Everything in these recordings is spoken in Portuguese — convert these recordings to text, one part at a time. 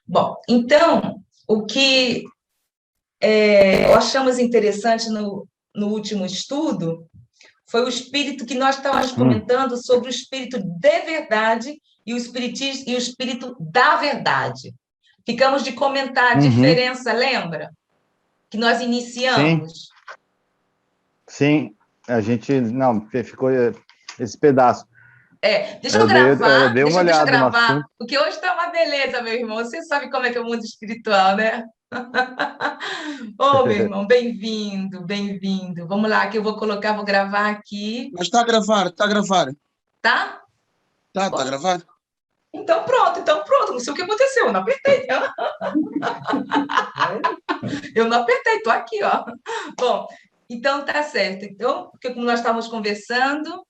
Bom, então, o que achamos interessante no último estudo foi o espírito que nós estávamos comentando sobre o espírito de verdade e o espiritismo e o espírito da verdade. Ficamos de comentar a diferença, lembra? Que nós iniciamos. Sim, a gente não ficou esse pedaço. Deixa eu gravar, dei uma olhada no assunto. porque hoje está uma beleza, meu irmão. Você sabe como é que é o mundo espiritual, né? Ô, meu irmão, bem-vindo, bem-vindo. Vamos lá, que eu vou gravar aqui. Mas está a gravar, está a gravar. Tá? Está a gravar. Então pronto. Não sei o que aconteceu, eu não apertei. Eu não apertei, estou aqui, ó. Bom, então tá certo. Então, porque como nós estávamos conversando,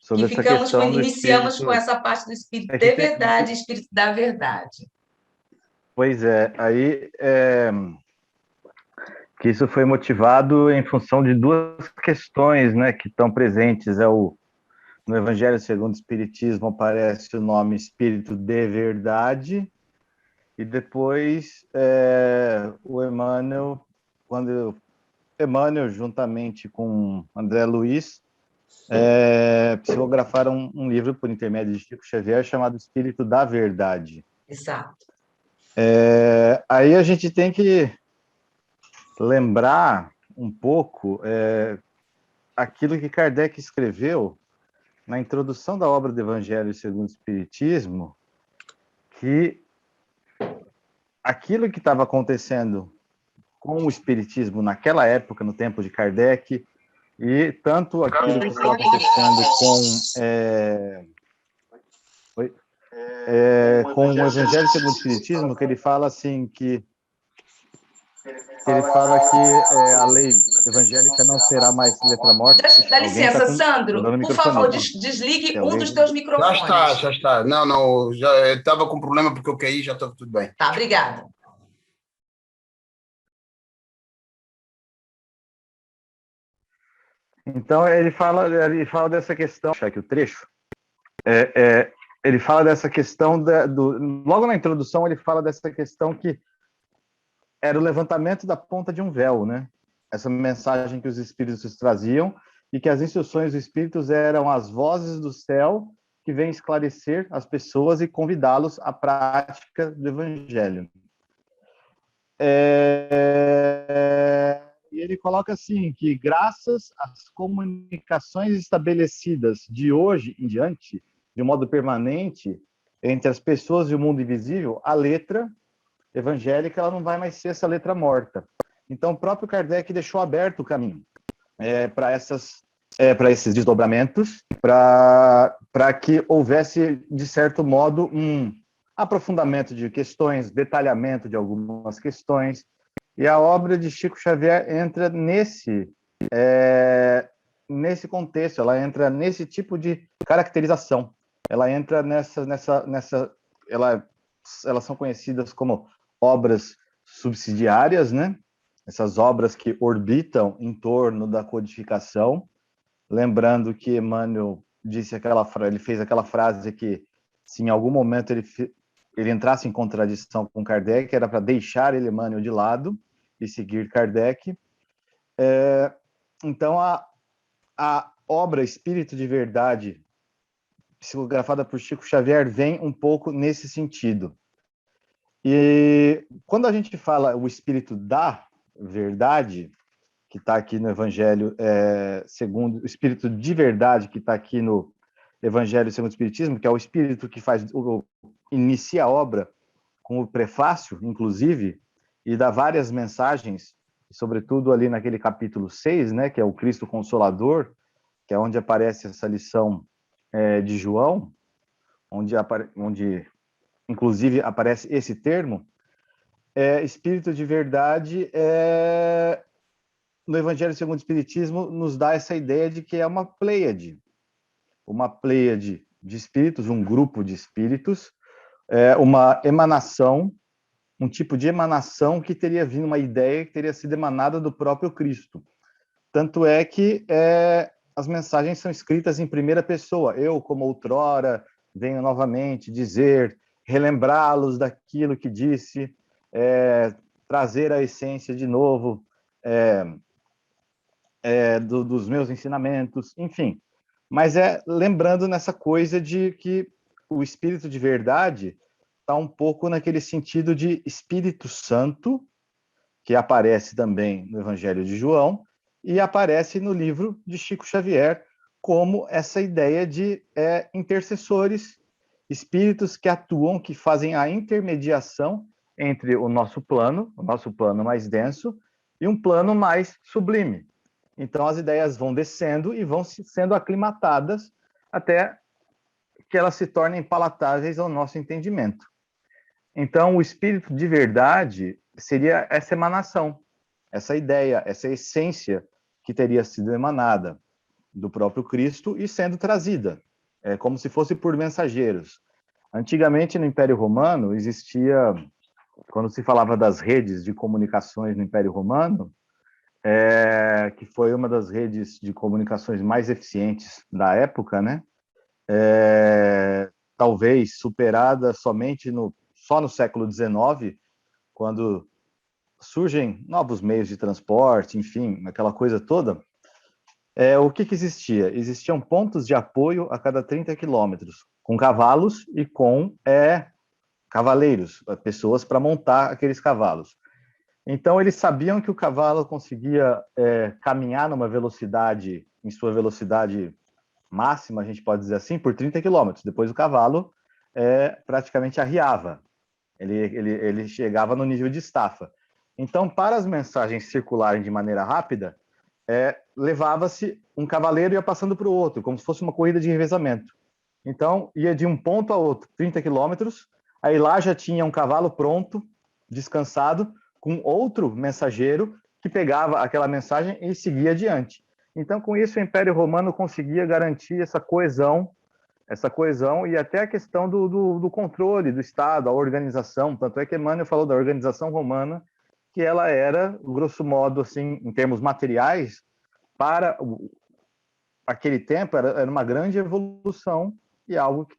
sobre que essa questão iniciamos espírito... com essa parte do espírito de verdade e espírito da verdade. Pois é, aí que isso foi motivado em função de duas questões, né, que estão presentes. No Evangelho segundo o Espiritismo aparece o nome Espírito de Verdade, e depois o Emmanuel, quando Emmanuel, juntamente com André Luiz, psicografaram um livro por intermédio de Chico Xavier chamado Espírito da Verdade. Exato. Aí a gente tem que lembrar um pouco aquilo que Kardec escreveu na introdução da obra do Evangelho segundo o Espiritismo, que aquilo que estava acontecendo com o Espiritismo naquela época, no tempo de Kardec, e tanto aquilo que estava acontecendo com o Evangelho segundo o Espiritismo, que ele fala assim que a lei evangélica não será mais letra morta. Dá licença, Sandro, por favor, desligue um dos teus microfones. Já está. Não, já estava com problema porque eu caí, já estava tudo bem. Tá, obrigada. Então, ele fala dessa questão, deixa aqui o trecho, ele fala dessa questão, logo na introdução, ele fala dessa questão que era o levantamento da ponta de um véu, né? Essa mensagem que os espíritos traziam, e que as instruções dos espíritos eram as vozes do céu que vêm esclarecer as pessoas e convidá-los à prática do Evangelho. E ele coloca assim, que graças às comunicações estabelecidas de hoje em diante, de um modo permanente, entre as pessoas e o mundo invisível, a letra evangélica ela não vai mais ser essa letra morta. Então, o próprio Kardec deixou aberto o caminho para esses desdobramentos, para que houvesse, de certo modo, um aprofundamento de questões, detalhamento de algumas questões, e a obra de Chico Xavier entra nesse contexto, ela entra nesse tipo de caracterização, ela entra elas são conhecidas como obras subsidiárias, né? Essas obras que orbitam em torno da codificação, lembrando que Emmanuel ele fez aquela frase que, se em algum momento ele entrasse em contradição com Kardec, era para deixar Emmanuel de lado e seguir Kardec. Então, a obra Espírito de Verdade, psicografada por Chico Xavier, vem um pouco nesse sentido. E quando a gente fala o Espírito da Verdade, que está aqui no Evangelho segundo o Espírito de Verdade, que está aqui no Evangelho segundo o Espiritismo, que é o Espírito que inicia a obra com o prefácio, inclusive, e dá várias mensagens, sobretudo ali naquele capítulo 6, né, que é o Cristo Consolador, que é onde aparece essa lição de João, onde inclusive aparece esse termo, Espírito de Verdade, no Evangelho segundo o Espiritismo, nos dá essa ideia de que é uma pleiade de espíritos, um grupo de espíritos, uma emanação, um tipo de emanação que teria vindo, uma ideia que teria sido emanada do próprio Cristo. Tanto é que as mensagens são escritas em primeira pessoa, eu como outrora, venho novamente dizer, relembrá-los daquilo que disse, trazer a essência de novo dos meus ensinamentos, enfim. Mas lembrando nessa coisa de que o Espírito de verdade está um pouco naquele sentido de Espírito Santo, que aparece também no Evangelho de João e aparece no livro de Chico Xavier, como essa ideia de intercessores, espíritos que atuam, que fazem a intermediação entre o nosso plano mais denso, e um plano mais sublime. Então, as ideias vão descendo e vão sendo aclimatadas até que elas se tornem palatáveis ao nosso entendimento. Então, o espírito de verdade seria essa emanação, essa ideia, essa essência que teria sido emanada do próprio Cristo e sendo trazida, como se fosse por mensageiros. Antigamente, no Império Romano, existia, quando se falava das redes de comunicações no Império Romano, que foi uma das redes de comunicações mais eficientes da época, né? Talvez superada somente só no século XIX, quando surgem novos meios de transporte, enfim, aquela coisa toda. O que existia? Existiam pontos de apoio a cada 30 quilômetros, com cavalos e com cavaleiros, pessoas para montar aqueles cavalos. Então, eles sabiam que o cavalo conseguia caminhar numa velocidade, em sua velocidade máxima, a gente pode dizer assim, por 30 quilômetros. Depois o cavalo praticamente arriava. Ele chegava no nível de estafa. Então, para as mensagens circularem de maneira rápida, levava-se um cavaleiro e ia passando para o outro, como se fosse uma corrida de revezamento. Então, ia de um ponto a outro, 30 quilômetros, aí lá já tinha um cavalo pronto, descansado, com outro mensageiro que pegava aquela mensagem e seguia adiante. Então, com isso, o Império Romano conseguia garantir essa coesão e até a questão do controle do Estado, a organização. Tanto é que Emmanuel falou da organização romana, que ela era, grosso modo, assim, em termos materiais, para aquele tempo, era uma grande evolução e algo que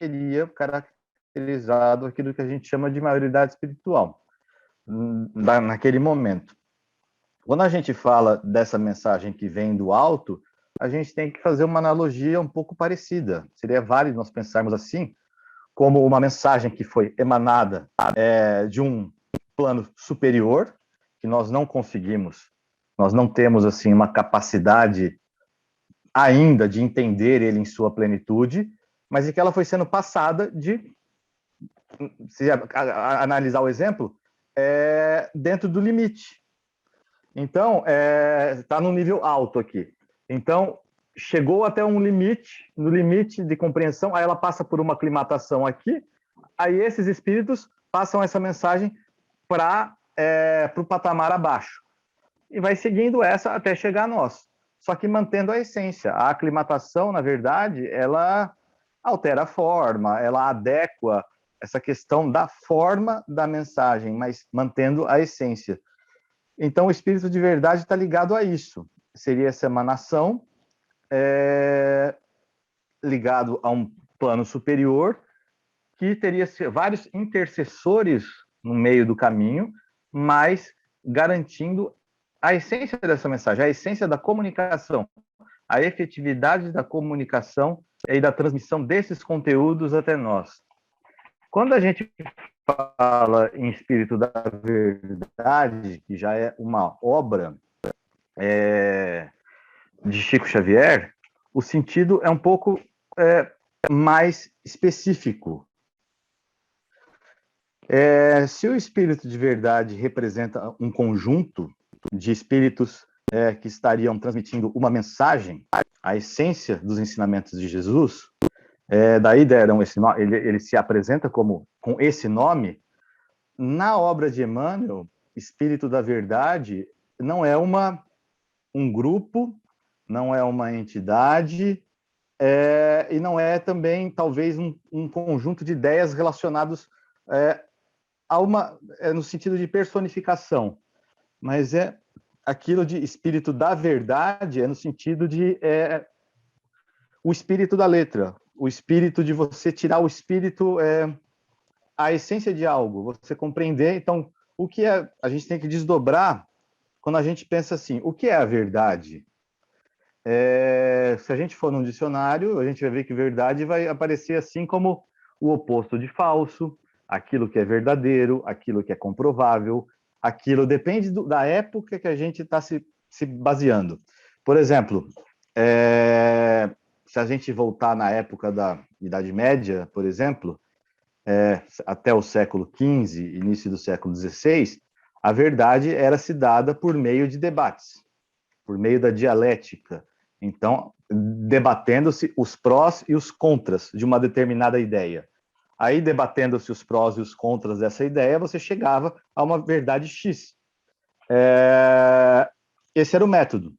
teria caracterizado aquilo que a gente chama de maioridade espiritual, naquele momento. Quando a gente fala dessa mensagem que vem do alto, a gente tem que fazer uma analogia um pouco parecida. Seria válido nós pensarmos assim, como uma mensagem que foi emanada de um plano superior, que nós não conseguimos, nós não temos assim uma capacidade ainda de entender ele em sua plenitude, mas que ela foi sendo passada se analisar o exemplo, dentro do limite. Então, está no nível alto aqui. Então, chegou até um limite, no limite de compreensão, aí ela passa por uma aclimatação aqui, aí esses espíritos passam essa mensagem para o patamar abaixo. E vai seguindo essa até chegar a nós. Só que mantendo a essência. A aclimatação, na verdade, ela altera a forma, ela adequa essa questão da forma da mensagem, mas mantendo a essência. Então, o espírito de verdade está ligado a isso. Seria essa emanação ligado a um plano superior que teria vários intercessores no meio do caminho, mas garantindo a essência dessa mensagem, a essência da comunicação, a efetividade da comunicação e da transmissão desses conteúdos até nós. Quando a gente fala em Espírito da Verdade, que já é uma obra de Chico Xavier, o sentido é um pouco mais específico. Se o Espírito de Verdade representa um conjunto de espíritos que estariam transmitindo uma mensagem, a essência dos ensinamentos de Jesus, daí deram esse nome, ele se apresenta com esse nome. Na obra de Emmanuel, Espírito da Verdade não é um grupo, não é uma entidade, e não é também, talvez, um conjunto de ideias relacionados no sentido de personificação, mas aquilo de Espírito da Verdade no sentido de o espírito da letra, o espírito de você tirar o espírito, a essência de algo, você compreender. Então, o que é, a gente tem que desdobrar quando a gente pensa assim, o que é a verdade? Se a gente for num dicionário, a gente vai ver que verdade vai aparecer assim como o oposto de falso, aquilo que é verdadeiro, aquilo que é comprovável, aquilo depende da época que a gente está se baseando. Por exemplo, se a gente voltar na época da Idade Média, por exemplo, até o século XV, início do século XVI, a verdade era se dada por meio de debates, por meio da dialética. Então, debatendo-se os prós e os contras de uma determinada ideia. Aí, debatendo-se os prós e os contras dessa ideia, você chegava a uma verdade X. Esse era o método.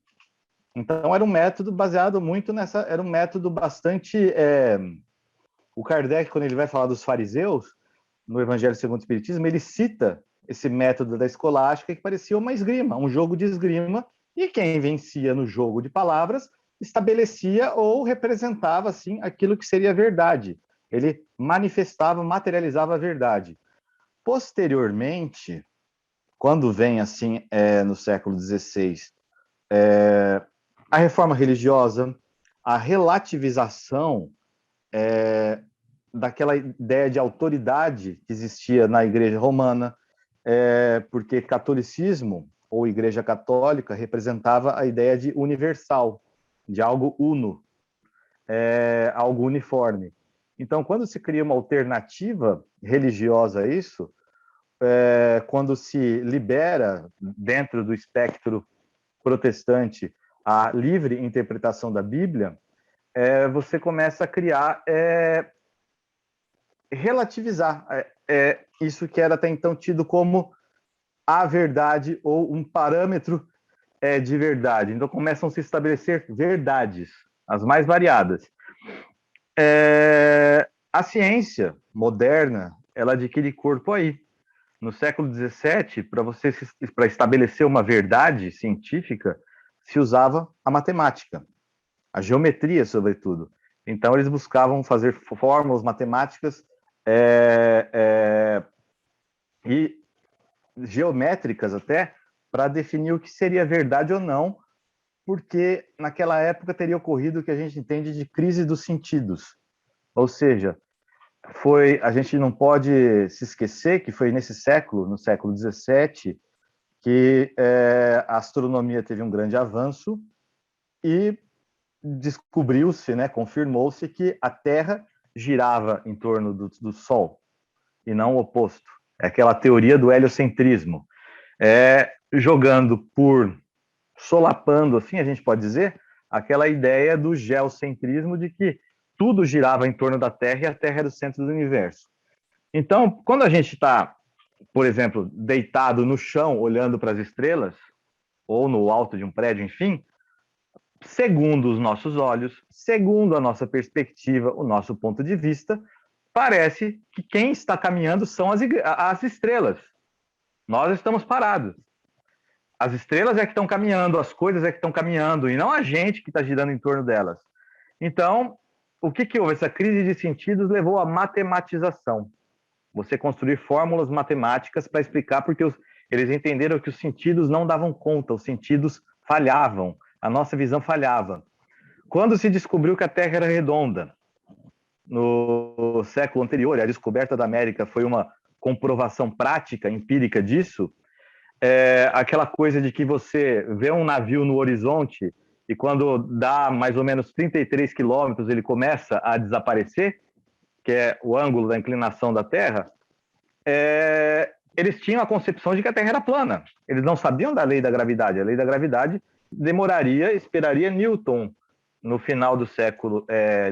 Então, era um método baseado muito nessa... Era um método bastante... O Kardec, quando ele vai falar dos fariseus, no Evangelho segundo o Espiritismo, ele cita esse método da escolástica que parecia uma esgrima, um jogo de esgrima, e quem vencia no jogo de palavras estabelecia ou representava, assim, aquilo que seria a verdade. Ele manifestava, materializava a verdade. Posteriormente, quando vem, assim, no século XVI, a reforma religiosa, a relativização daquela ideia de autoridade que existia na Igreja Romana, porque catolicismo, ou Igreja Católica, representava a ideia de universal, de algo uno, algo uniforme. Então, quando se cria uma alternativa religiosa a isso, quando se libera, dentro do espectro protestante, a livre interpretação da Bíblia, você começa a criar, relativizar isso que era até então tido como a verdade ou um parâmetro de verdade. Então, começam a se estabelecer verdades, as mais variadas. A ciência moderna, ela adquire corpo aí. No século XVII, para estabelecer uma verdade científica, se usava a matemática, a geometria, sobretudo. Então, eles buscavam fazer fórmulas matemáticas e geométricas até, para definir o que seria verdade ou não, porque naquela época teria ocorrido o que a gente entende de crise dos sentidos. Ou seja, a gente não pode se esquecer que foi nesse século, no século XVII, que a astronomia teve um grande avanço e descobriu-se, confirmou-se que a Terra girava em torno do Sol e não o oposto. É aquela teoria do heliocentrismo. Solapando, assim, a gente pode dizer, aquela ideia do geocentrismo de que tudo girava em torno da Terra e a Terra era o centro do universo. Então, quando a gente está, por exemplo, deitado no chão, olhando para as estrelas, ou no alto de um prédio, enfim, segundo os nossos olhos, segundo a nossa perspectiva, o nosso ponto de vista, parece que quem está caminhando são as estrelas. Nós estamos parados. As estrelas é que estão caminhando, as coisas é que estão caminhando, e não a gente que está girando em torno delas. Então, o que houve? Essa crise de sentidos levou à matematização. Você construir fórmulas matemáticas para explicar, porque eles entenderam que os sentidos não davam conta, os sentidos falhavam, a nossa visão falhava. Quando se descobriu que a Terra era redonda, no século anterior, a descoberta da América foi uma comprovação prática, empírica disso, aquela coisa de que você vê um navio no horizonte e quando dá mais ou menos 33 quilômetros ele começa a desaparecer, que é o ângulo da inclinação da Terra, eles tinham a concepção de que a Terra era plana. Eles não sabiam da lei da gravidade. A lei da gravidade esperaria Newton no final do século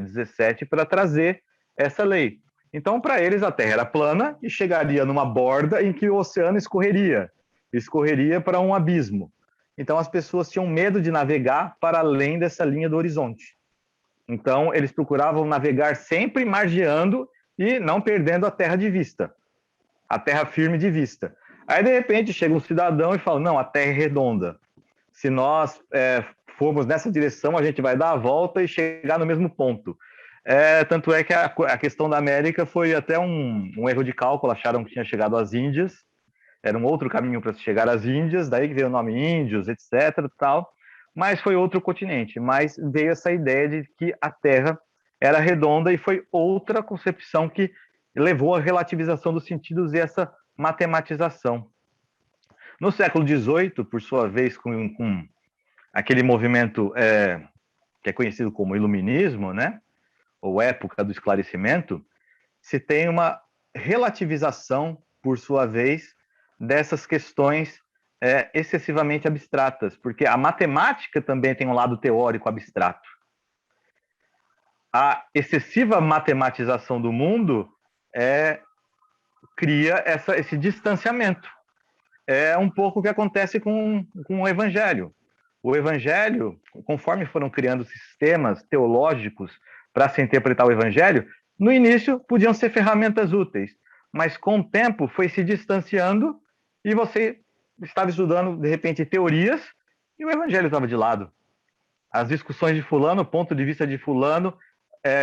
XVII para trazer essa lei. Então, para eles, a Terra era plana e chegaria numa borda em que o oceano escorreria para um abismo. Então, as pessoas tinham medo de navegar para além dessa linha do horizonte. Então, eles procuravam navegar sempre margeando e não perdendo a terra de vista, a terra firme de vista. Aí, de repente, chega um cidadão e fala, não, a Terra é redonda. Se nós formos nessa direção, a gente vai dar a volta e chegar no mesmo ponto. Tanto é que a questão da América foi até um erro de cálculo, acharam que tinha chegado às Índias, era um outro caminho para chegar às Índias, daí que veio o nome Índios, etc, tal, mas foi outro continente, mas veio essa ideia de que a Terra era redonda e foi outra concepção que levou à relativização dos sentidos e essa matematização. No século XVIII, por sua vez, com aquele movimento que é conhecido como Iluminismo, né, ou época do esclarecimento, se tem uma relativização, por sua vez, dessas questões excessivamente abstratas, porque a matemática também tem um lado teórico abstrato. A excessiva matematização do mundo cria esse distanciamento. É um pouco o que acontece com o Evangelho. O Evangelho, conforme foram criando sistemas teológicos para se interpretar o Evangelho, no início podiam ser ferramentas úteis, mas com o tempo foi se distanciando e você estava estudando, de repente, teorias e o Evangelho estava de lado. As discussões de fulano, o ponto de vista de fulano,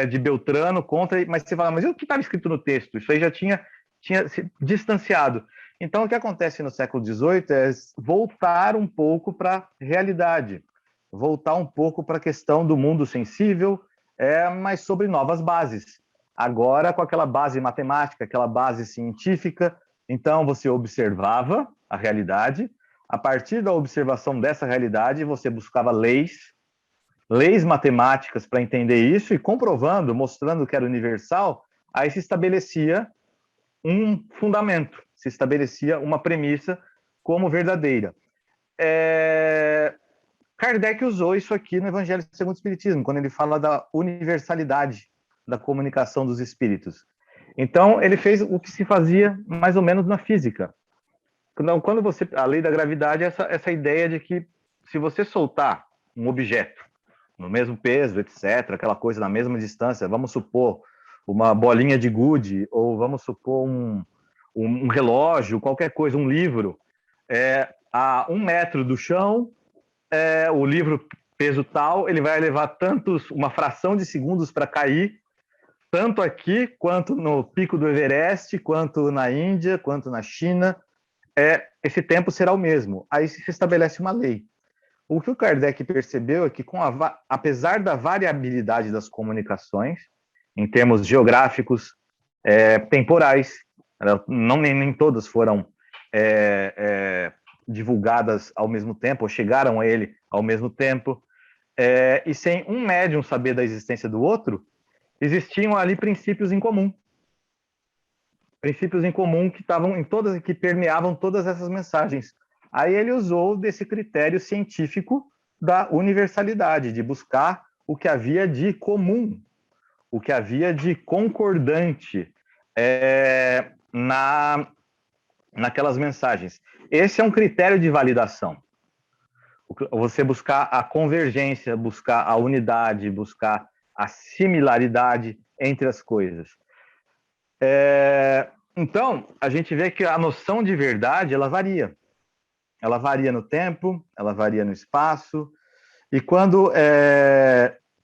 de Beltrano, contra, mas você fala, mas e o que estava escrito no texto? Isso aí já tinha se distanciado. Então, o que acontece no século XVIII é voltar um pouco para a realidade, voltar um pouco para a questão do mundo sensível, mas sobre novas bases. Agora, com aquela base matemática, aquela base científica, então você observava a realidade, a partir da observação dessa realidade, você buscava leis matemáticas para entender isso e comprovando, mostrando que era universal, aí se estabelecia um fundamento, se estabelecia uma premissa como verdadeira. Kardec usou isso aqui no Evangelho segundo o Espiritismo, quando ele fala da universalidade da comunicação dos espíritos. Então, ele fez o que se fazia mais ou menos na física. Quando a lei da gravidade é essa ideia de que se você soltar um objeto no mesmo peso, etc., aquela coisa na mesma distância, vamos supor uma bolinha de gude, ou vamos supor um relógio, qualquer coisa, um livro, a 1 metro do chão, o livro peso tal, ele vai levar uma fração de segundos para cair, tanto aqui, quanto no pico do Everest, quanto na Índia, quanto na China, esse tempo será o mesmo. Aí se estabelece uma lei. O que o Kardec percebeu é que, apesar da variabilidade das comunicações, em termos geográficos, temporais, nem todas foram divulgadas ao mesmo tempo, ou chegaram a ele ao mesmo tempo, e sem um médium saber da existência do outro, existiam ali princípios em comum. Princípios em comum que permeavam todas essas mensagens. Aí ele usou desse critério científico da universalidade, de buscar o que havia de comum, o que havia de concordante naquelas mensagens. Esse é um critério de validação. Você buscar a convergência, buscar a unidade, buscar a similaridade entre as coisas. Então, a gente vê que a noção de verdade, ela varia. Ela varia no tempo, ela varia no espaço, e quando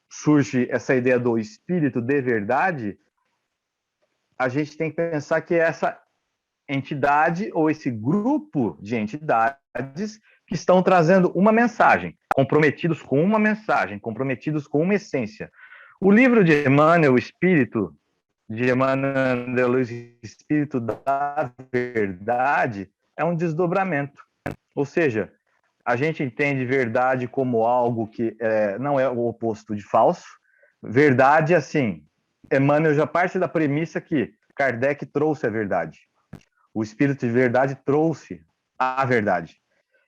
surge essa ideia do espírito de verdade, a gente tem que pensar que essa entidade ou esse grupo de entidades que estão trazendo uma mensagem, comprometidos com uma mensagem, comprometidos com uma essência. O livro de Emmanuel, o Espírito de Emmanuel André Luiz, Espírito da Verdade, é um desdobramento. Ou seja, a gente entende verdade como algo que não é o oposto de falso. Verdade, assim, Emmanuel já parte da premissa que Kardec trouxe a verdade. O Espírito de Verdade trouxe a verdade.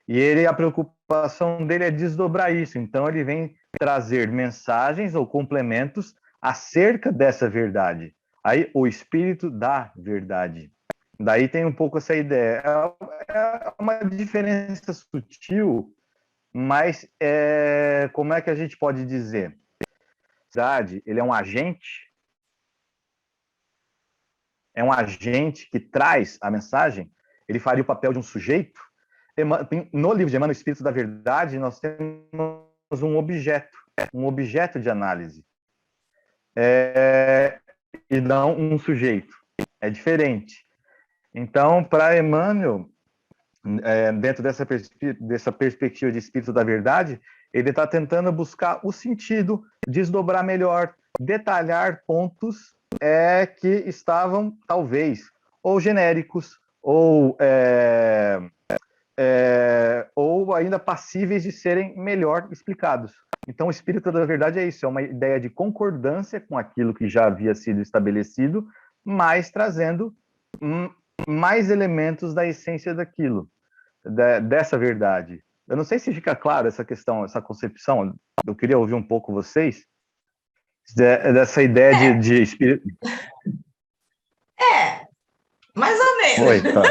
E a preocupação dele é desdobrar isso. Então, ele vem trazer mensagens ou complementos acerca dessa verdade. Aí, o Espírito da Verdade. Daí tem um pouco essa ideia. É uma diferença sutil, mas como é que a gente pode dizer? Ele é um agente que traz a mensagem, ele faria o papel de um sujeito. No livro de Emmanuel, o Espírito da Verdade, nós temos um objeto de análise. e não um sujeito. É diferente. Então, para Emmanuel, dentro dessa perspectiva de espírito da verdade, ele está tentando buscar o sentido, desdobrar melhor, detalhar pontos que estavam, talvez, ou genéricos, ou ainda passíveis de serem melhor explicados. Então, o espírito da verdade é isso, é uma ideia de concordância com aquilo que já havia sido estabelecido, mas trazendo mais elementos da essência daquilo, dessa verdade. Eu não sei se fica claro essa questão, essa concepção. Eu queria ouvir um pouco vocês dessa ideia de espírito. Mais ou menos. Oi, tá.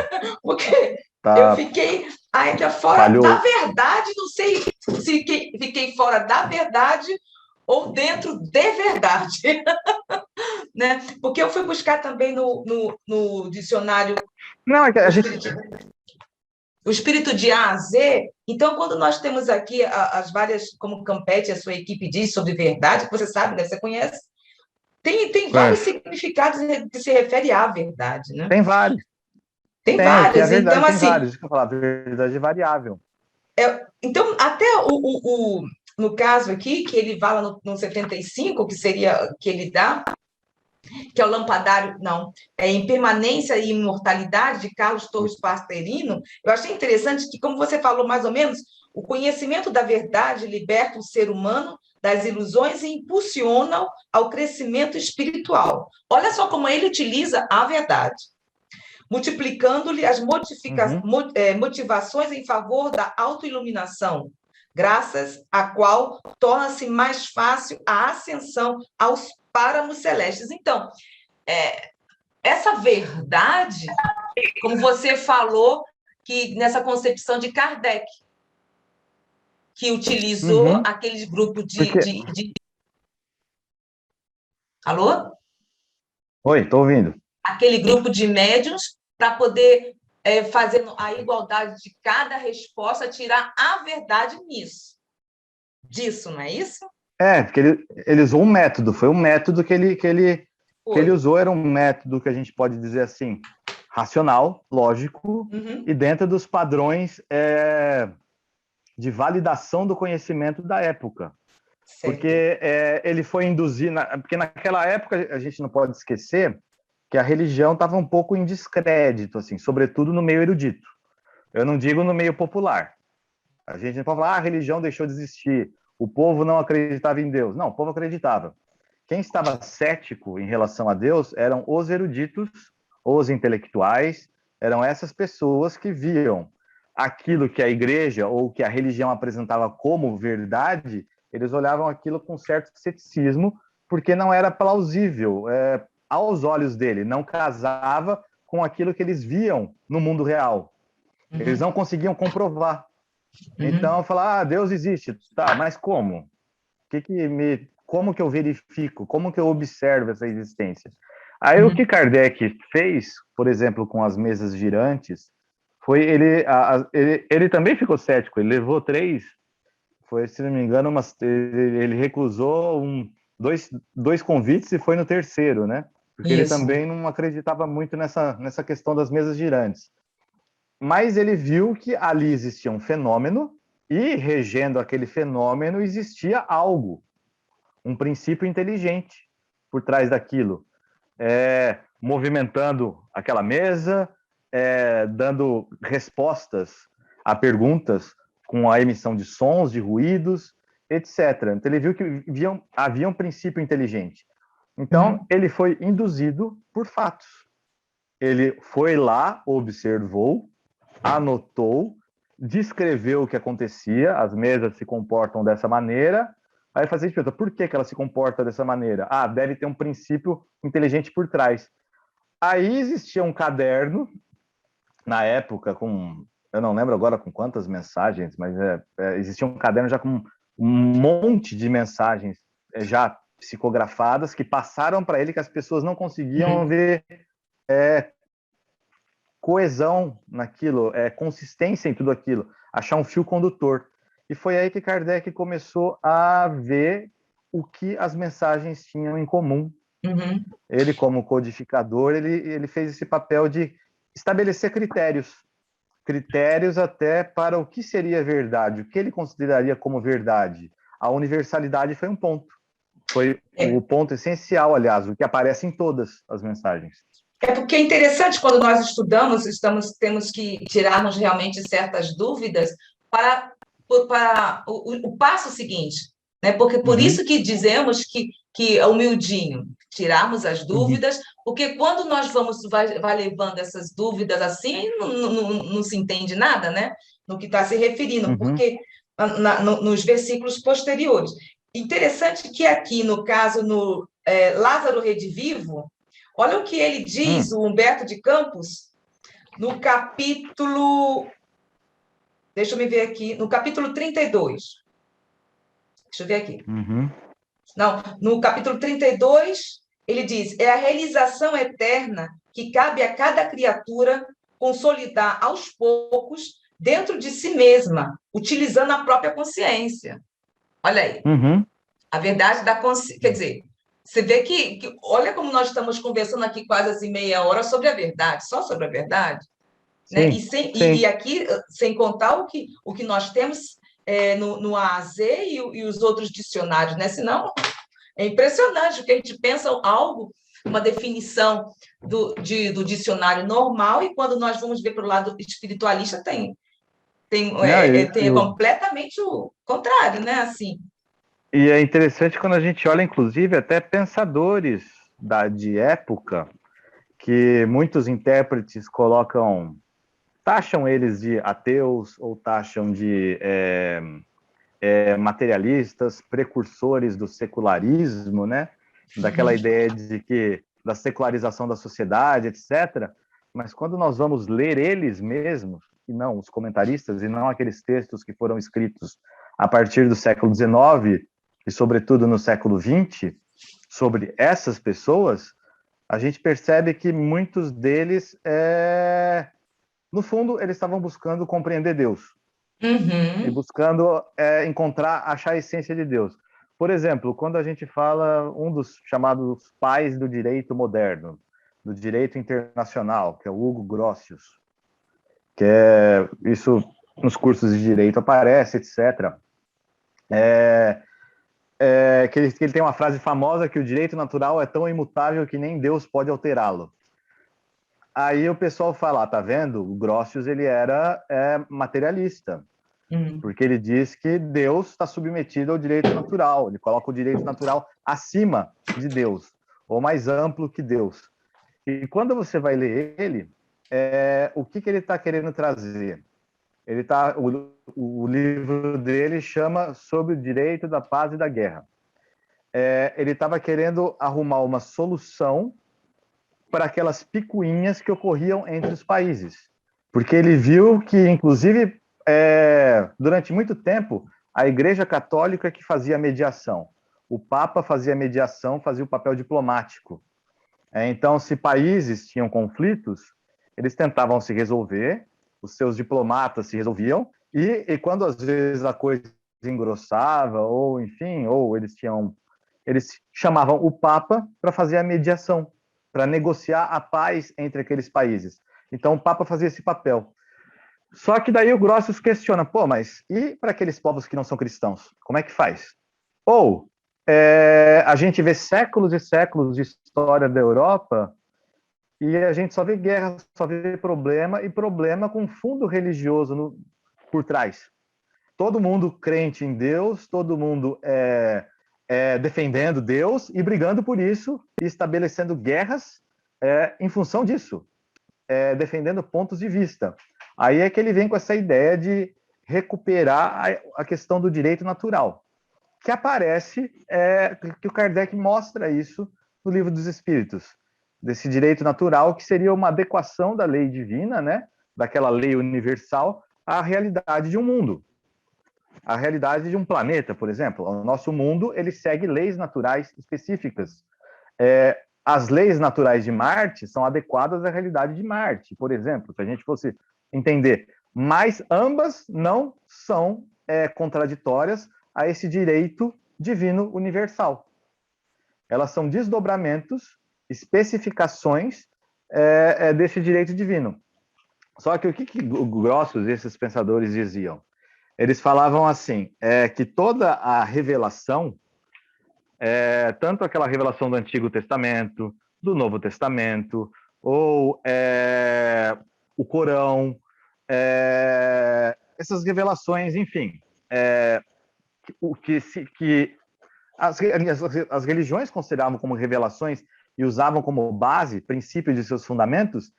Porque Tá. eu fiquei ainda fora Falhou. da verdade, não sei se fiquei fora da verdade ou dentro de verdade. Né? Porque eu fui buscar também no dicionário Não, é que a gente... o espírito de A a Z. Então, quando nós temos aqui as várias, como Campetti, a sua equipe diz sobre verdade, que você sabe, né? Você conhece, tem vários significados que se refere à verdade, né? Tem vários. Tem vários. Que a verdade então, tem assim, vários. Eu falar, a verdade é variável. Então, até no caso aqui, que ele fala no 75, que seria que ele dá, que é o lampadário, não, Impermanência e Imortalidade, de Carlos Torres Pastorino, eu achei interessante que, como você falou mais ou menos, o conhecimento da verdade liberta o ser humano das ilusões e impulsiona ao crescimento espiritual. Olha só como ele utiliza a verdade, multiplicando-lhe as motivações em favor da autoiluminação, graças à qual torna-se mais fácil a ascensão aos páramos celestes. Então, essa verdade, como você falou, que nessa concepção de Kardec, que utilizou aquele grupo de... Alô? Oi, estou ouvindo. Aquele grupo de médiuns para poder fazer a igualdade de cada resposta, tirar a verdade disso, não é isso? Porque ele usou um método, foi um método que ele usou, era um método que a gente pode dizer assim, racional, lógico, e dentro dos padrões de validação do conhecimento da época. Certo. Porque ele foi induzir, porque naquela época a gente não pode esquecer que a religião estava um pouco em descrédito, assim, sobretudo no meio erudito. Eu não digo no meio popular. A gente não pode falar, a religião deixou de existir, o povo não acreditava em Deus. Não, o povo acreditava. Quem estava cético em relação a Deus eram os eruditos, os intelectuais, eram essas pessoas que viam aquilo que a igreja ou que a religião apresentava como verdade, eles olhavam aquilo com certo ceticismo, porque não era plausível aos olhos dele, não casava com aquilo que eles viam no mundo real. Eles não conseguiam comprovar. Então, eu falava, Deus existe. Tá, mas como? Como que eu verifico? Como que eu observo essa existência? Aí, o que Kardec fez, por exemplo, com as mesas girantes, foi ele também ficou cético. Ele levou 3, se não me engano, ele recusou dois convites e foi no terceiro, né? Porque ele também não acreditava muito nessa questão das mesas girantes. Mas ele viu que ali existia um fenômeno e, regendo aquele fenômeno, existia algo, um princípio inteligente por trás daquilo, movimentando aquela mesa, dando respostas a perguntas com a emissão de sons, de ruídos, etc. Então, ele viu que havia um princípio inteligente. Então, ele foi induzido por fatos. Ele foi lá, observou, anotou, descreveu o que acontecia, as mesas se comportam dessa maneira, aí fazia a pergunta, por que ela se comporta dessa maneira? Deve ter um princípio inteligente por trás. Aí existia um caderno, na época, eu não lembro agora com quantas mensagens, mas existia um caderno já com um monte de mensagens já psicografadas que passaram para ele que as pessoas não conseguiam ver coesão naquilo, consistência em tudo aquilo, achar um fio condutor. E foi aí que Kardec começou a ver o que as mensagens tinham em comum. Uhum. Ele, como codificador, ele fez esse papel de estabelecer critérios até para o que seria verdade, o que ele consideraria como verdade. A universalidade foi um ponto. Foi o ponto essencial, aliás, o que aparece em todas as mensagens. É porque é interessante quando nós estudamos, temos que tirarmos realmente certas dúvidas para o passo seguinte, né? Porque por isso que dizemos que é humildinho, tirarmos as dúvidas, porque quando nós vai levando essas dúvidas assim, não se entende nada, né? No que está se referindo, porque nos versículos posteriores. Interessante que aqui, no caso, no Lázaro Redivivo, olha o que ele diz, o Humberto de Campos, no capítulo. Deixa eu me ver aqui, no capítulo 32. Deixa eu ver aqui. Não, no capítulo 32, ele diz: é a realização eterna que cabe a cada criatura consolidar aos poucos dentro de si mesma, utilizando a própria consciência. Olha aí. A verdade da consciência. Quer dizer, você vê que olha como nós estamos conversando aqui quase assim meia hora sobre a verdade, só sobre a verdade. Né? E aqui, sem contar o que nós temos no AAZ e os outros dicionários, né? Senão, é impressionante o que a gente pensa algo, uma definição do dicionário normal, e quando nós vamos ver para o lado espiritualista, tem completamente o contrário, né? Assim. E é interessante quando a gente olha, inclusive, até pensadores de época, que muitos intérpretes taxam eles de ateus ou taxam de materialistas, precursores do secularismo, né? Daquela ideia da secularização da sociedade, etc. Mas quando nós vamos ler eles mesmos, e não os comentaristas, e não aqueles textos que foram escritos a partir do século XIX, e sobretudo no século XX, sobre essas pessoas, a gente percebe que muitos deles, no fundo, eles estavam buscando compreender Deus. E buscando achar a essência de Deus. Por exemplo, quando a gente fala um dos chamados pais do direito moderno, do direito internacional, que é o Hugo Grotius, que isso nos cursos de direito aparece, etc., que ele tem uma frase famosa que o direito natural é tão imutável que nem Deus pode alterá-lo. Aí o pessoal fala, tá vendo? O Grotius, ele era materialista, porque ele diz que Deus está submetido ao direito natural, ele coloca o direito natural acima de Deus, ou mais amplo que Deus. E quando você vai ler ele, o que ele está querendo trazer? O livro dele chama Sobre o Direito da Paz e da Guerra. Ele estava querendo arrumar uma solução para aquelas picuinhas que ocorriam entre os países. Porque ele viu que, inclusive, durante muito tempo, a Igreja Católica que fazia a mediação. O Papa fazia a mediação, fazia o papel diplomático. Então, se países tinham conflitos, eles tentavam se resolver, os seus diplomatas se resolviam, e quando às vezes a coisa engrossava, ou enfim, ou eles chamavam o Papa para fazer a mediação, para negociar a paz entre aqueles países. Então, o Papa fazia esse papel. Só que daí o Grotius questiona, mas e para aqueles povos que não são cristãos? Como é que faz? Ou a gente vê séculos e séculos de história da Europa e a gente só vê guerra, só vê problema, e problema com fundo religioso por trás. Todo mundo crente em Deus, todo mundo defendendo Deus e brigando por isso, e estabelecendo guerras em função disso, defendendo pontos de vista. Aí é que ele vem com essa ideia de recuperar a questão do direito natural, que aparece, que o Kardec mostra isso no Livro dos Espíritos, desse direito natural, que seria uma adequação da lei divina, né, daquela lei universal, à realidade de um mundo, à realidade de um planeta, por exemplo. O nosso mundo, ele segue leis naturais específicas. As leis naturais de Marte são adequadas à realidade de Marte, por exemplo, se a gente fosse entender. Mas ambas não são contraditórias a esse direito divino universal. Elas são desdobramentos, especificações desse direito divino. Só que o que grossos esses pensadores diziam? Eles falavam assim, que toda a revelação, tanto aquela revelação do Antigo Testamento, do Novo Testamento, ou o Corão, essas revelações, enfim, que as religiões consideravam como revelações e usavam como base, princípio de seus fundamentos,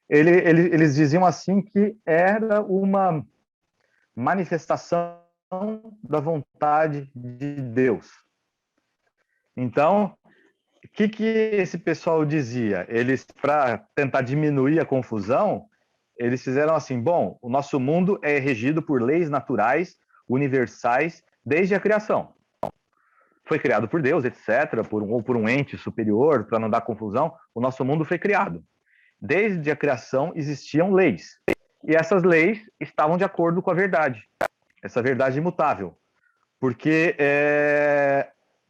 eles diziam assim que era uma manifestação da vontade de Deus. Então, o que esse pessoal dizia? Eles, para tentar diminuir a confusão, eles fizeram assim, bom, o nosso mundo é regido por leis naturais, universais, desde a criação. Foi criado por Deus, etc., ou por um ente superior, para não dar confusão, o nosso mundo foi criado. Desde a criação existiam leis, e essas leis estavam de acordo com a verdade, essa verdade imutável. Porque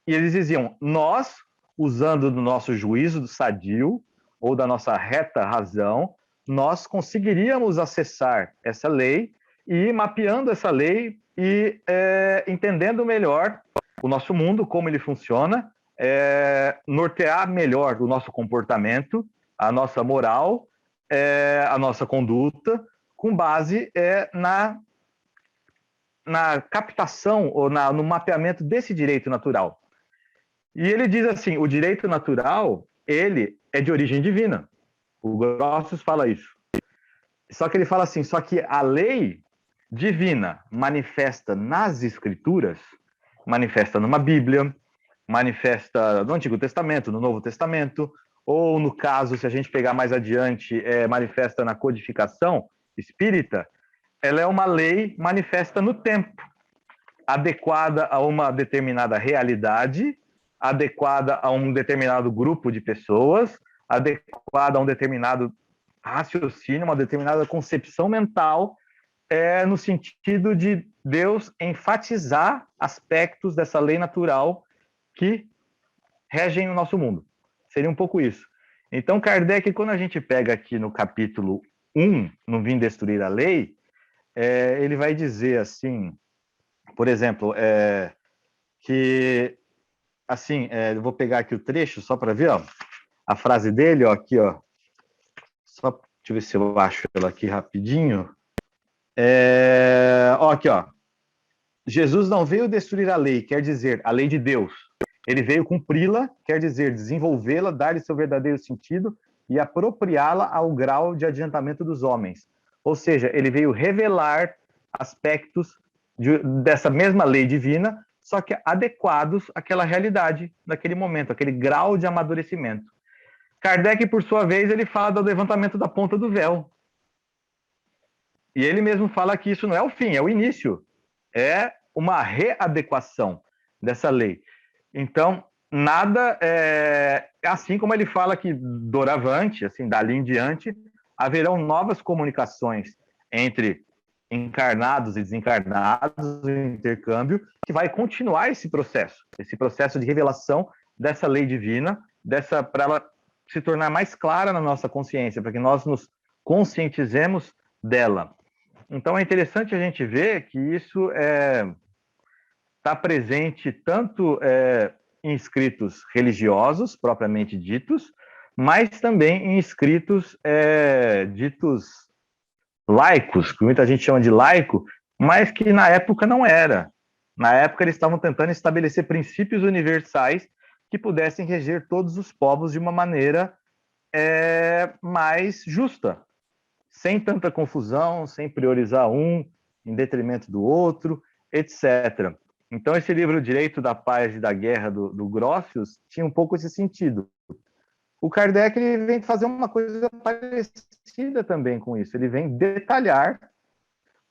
e eles diziam, nós, usando do nosso juízo do sadio, ou da nossa reta razão, nós conseguiríamos acessar essa lei e ir mapeando essa lei e entendendo melhor o nosso mundo, como ele funciona, nortear melhor o nosso comportamento, a nossa moral, a nossa conduta, com base na captação ou no mapeamento desse direito natural. E ele diz assim, o direito natural, ele é de origem divina. O Grotius fala isso. Só que ele fala assim, só que a lei divina manifesta nas Escrituras, manifesta numa Bíblia, manifesta no Antigo Testamento, no Novo Testamento, ou no caso, se a gente pegar mais adiante, manifesta na codificação espírita, ela é uma lei manifesta no tempo, adequada a uma determinada realidade, adequada a um determinado grupo de pessoas, adequada a um determinado raciocínio, uma determinada concepção mental, no sentido de Deus enfatizar aspectos dessa lei natural que regem o nosso mundo. Seria um pouco isso. Então, Kardec, quando a gente pega aqui no capítulo 1, no Vim Destruir a Lei, ele vai dizer assim, por exemplo, que, assim, eu vou pegar aqui o trecho só para ver, ó, a frase dele, ó, aqui, ó. Só, deixa eu ver se eu acho ela aqui rapidinho. Ó, aqui, ó. Jesus não veio destruir a lei, quer dizer, a lei de Deus. Ele veio cumpri-la, quer dizer, desenvolvê-la, dar-lhe seu verdadeiro sentido e apropriá-la ao grau de adiantamento dos homens. Ou seja, ele veio revelar aspectos dessa mesma lei divina, só que adequados àquela realidade, naquele momento, aquele grau de amadurecimento. Kardec, por sua vez, ele fala do levantamento da ponta do véu. E ele mesmo fala que isso não é o fim, é o início. É uma readequação dessa lei. Então, nada assim como ele fala que doravante, assim, dali em diante, haverão novas comunicações entre encarnados e desencarnados, o intercâmbio, que vai continuar esse processo de revelação dessa lei divina, para ela se tornar mais clara na nossa consciência, para que nós nos conscientizemos dela. Então, é interessante a gente ver que isso está presente tanto em escritos religiosos, propriamente ditos, mas também em escritos ditos laicos, que muita gente chama de laico, mas que na época não era. Na época eles estavam tentando estabelecer princípios universais que pudessem reger todos os povos de uma maneira mais justa, sem tanta confusão, sem priorizar um em detrimento do outro, etc. Então, esse livro Direito da Paz e da Guerra, do Grotius, tinha um pouco esse sentido. O Kardec ele vem fazer uma coisa parecida também com isso. Ele vem detalhar,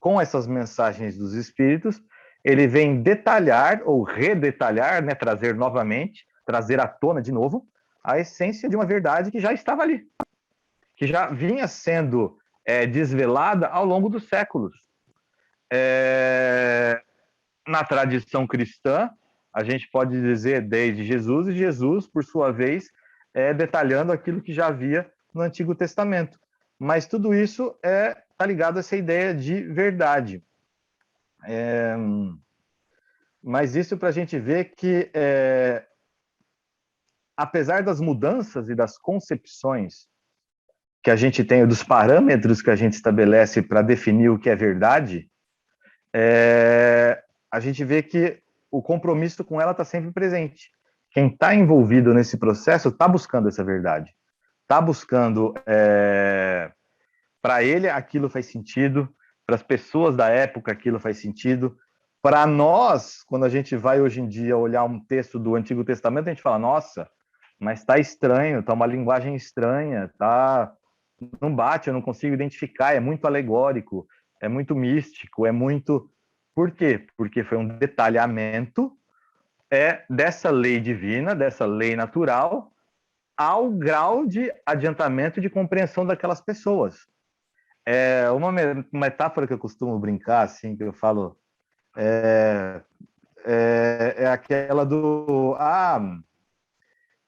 com essas mensagens dos espíritos, ele vem detalhar ou redetalhar, né, trazer novamente, trazer à tona de novo, a essência de uma verdade que já estava ali, que já vinha sendo desvelada ao longo dos séculos. Na tradição cristã, a gente pode dizer desde Jesus, e Jesus, por sua vez, detalhando aquilo que já havia no Antigo Testamento. Mas tudo isso está ligado a essa ideia de verdade. Mas isso para a gente ver que, apesar das mudanças e das concepções que a gente tem, dos parâmetros que a gente estabelece para definir o que é verdade, a gente vê que o compromisso com ela está sempre presente. Quem está envolvido nesse processo está buscando essa verdade, está buscando, para ele aquilo faz sentido, para as pessoas da época aquilo faz sentido. Para nós, quando a gente vai hoje em dia olhar um texto do Antigo Testamento, a gente fala, nossa, mas está estranho, está uma linguagem estranha, não bate, eu não consigo identificar, é muito alegórico, é muito místico, é muito... Por quê? Porque foi um detalhamento dessa lei divina, dessa lei natural, ao grau de adiantamento de compreensão daquelas pessoas. Uma metáfora que eu costumo brincar, assim, que eu falo, é aquela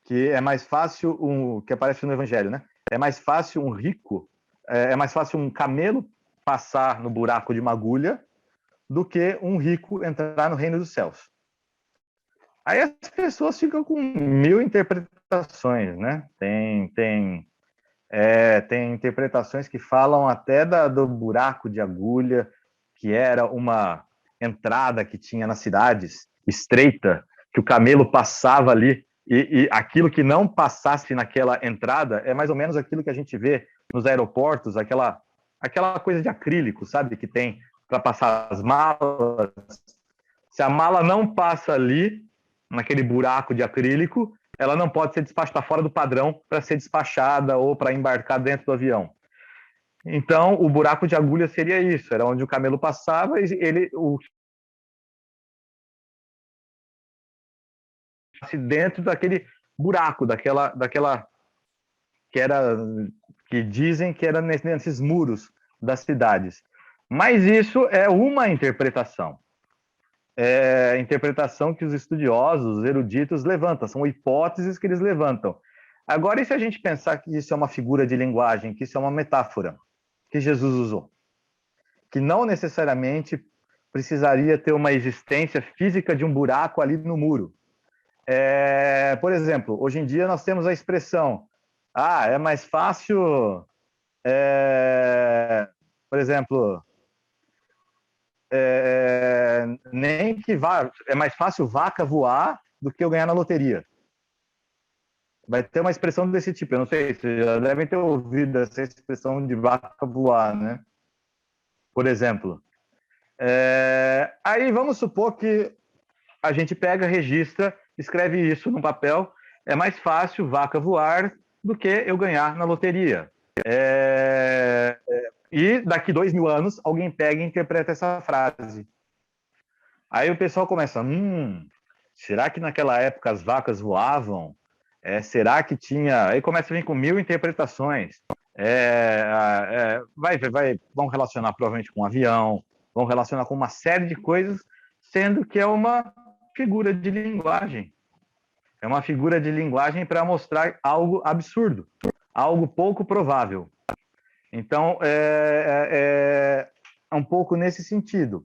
que é mais fácil, que aparece no Evangelho, né? É mais fácil um rico, é mais fácil um camelo passar no buraco de uma agulha do que um rico entrar no reino dos céus. Aí as pessoas ficam com 1000 interpretações, né? Tem interpretações que falam até do buraco de agulha, que era uma entrada que tinha nas cidades, estreita, que o camelo passava ali, e aquilo que não passasse naquela entrada é mais ou menos aquilo que a gente vê nos aeroportos, aquela coisa de acrílico, sabe, que tem para passar as malas. Se a mala não passa ali, naquele buraco de acrílico, ela não pode ser despachada fora do padrão para ser despachada ou para embarcar dentro do avião. Então, o buraco de agulha seria isso, era onde o camelo passava e dentro daquele buraco, daquela que dizem que era nesses muros das cidades. Mas isso é uma interpretação. É a interpretação que os estudiosos, os eruditos levantam, são hipóteses que eles levantam. Agora, e se a gente pensar que isso é uma figura de linguagem, que isso é uma metáfora que Jesus usou, que não necessariamente precisaria ter uma existência física de um buraco ali no muro. Por exemplo, hoje em dia nós temos a expressão, é mais fácil, por exemplo, nem que é mais fácil vaca voar do que eu ganhar na loteria. Vai ter uma expressão desse tipo, eu não sei, vocês já devem ter ouvido essa expressão de vaca voar, né? Por exemplo. Aí vamos supor que a gente pega, registra, escreve isso num papel, é mais fácil vaca voar do que eu ganhar na loteria. E daqui 2000 anos, alguém pega e interpreta essa frase. Aí o pessoal começa, será que naquela época as vacas voavam? Será que tinha... Aí começa a vir com 1000 interpretações. Vão relacionar provavelmente com um avião, vão relacionar com uma série de coisas, sendo que é uma figura de linguagem. É uma figura de linguagem para mostrar algo absurdo, algo pouco provável. Então, é um pouco nesse sentido.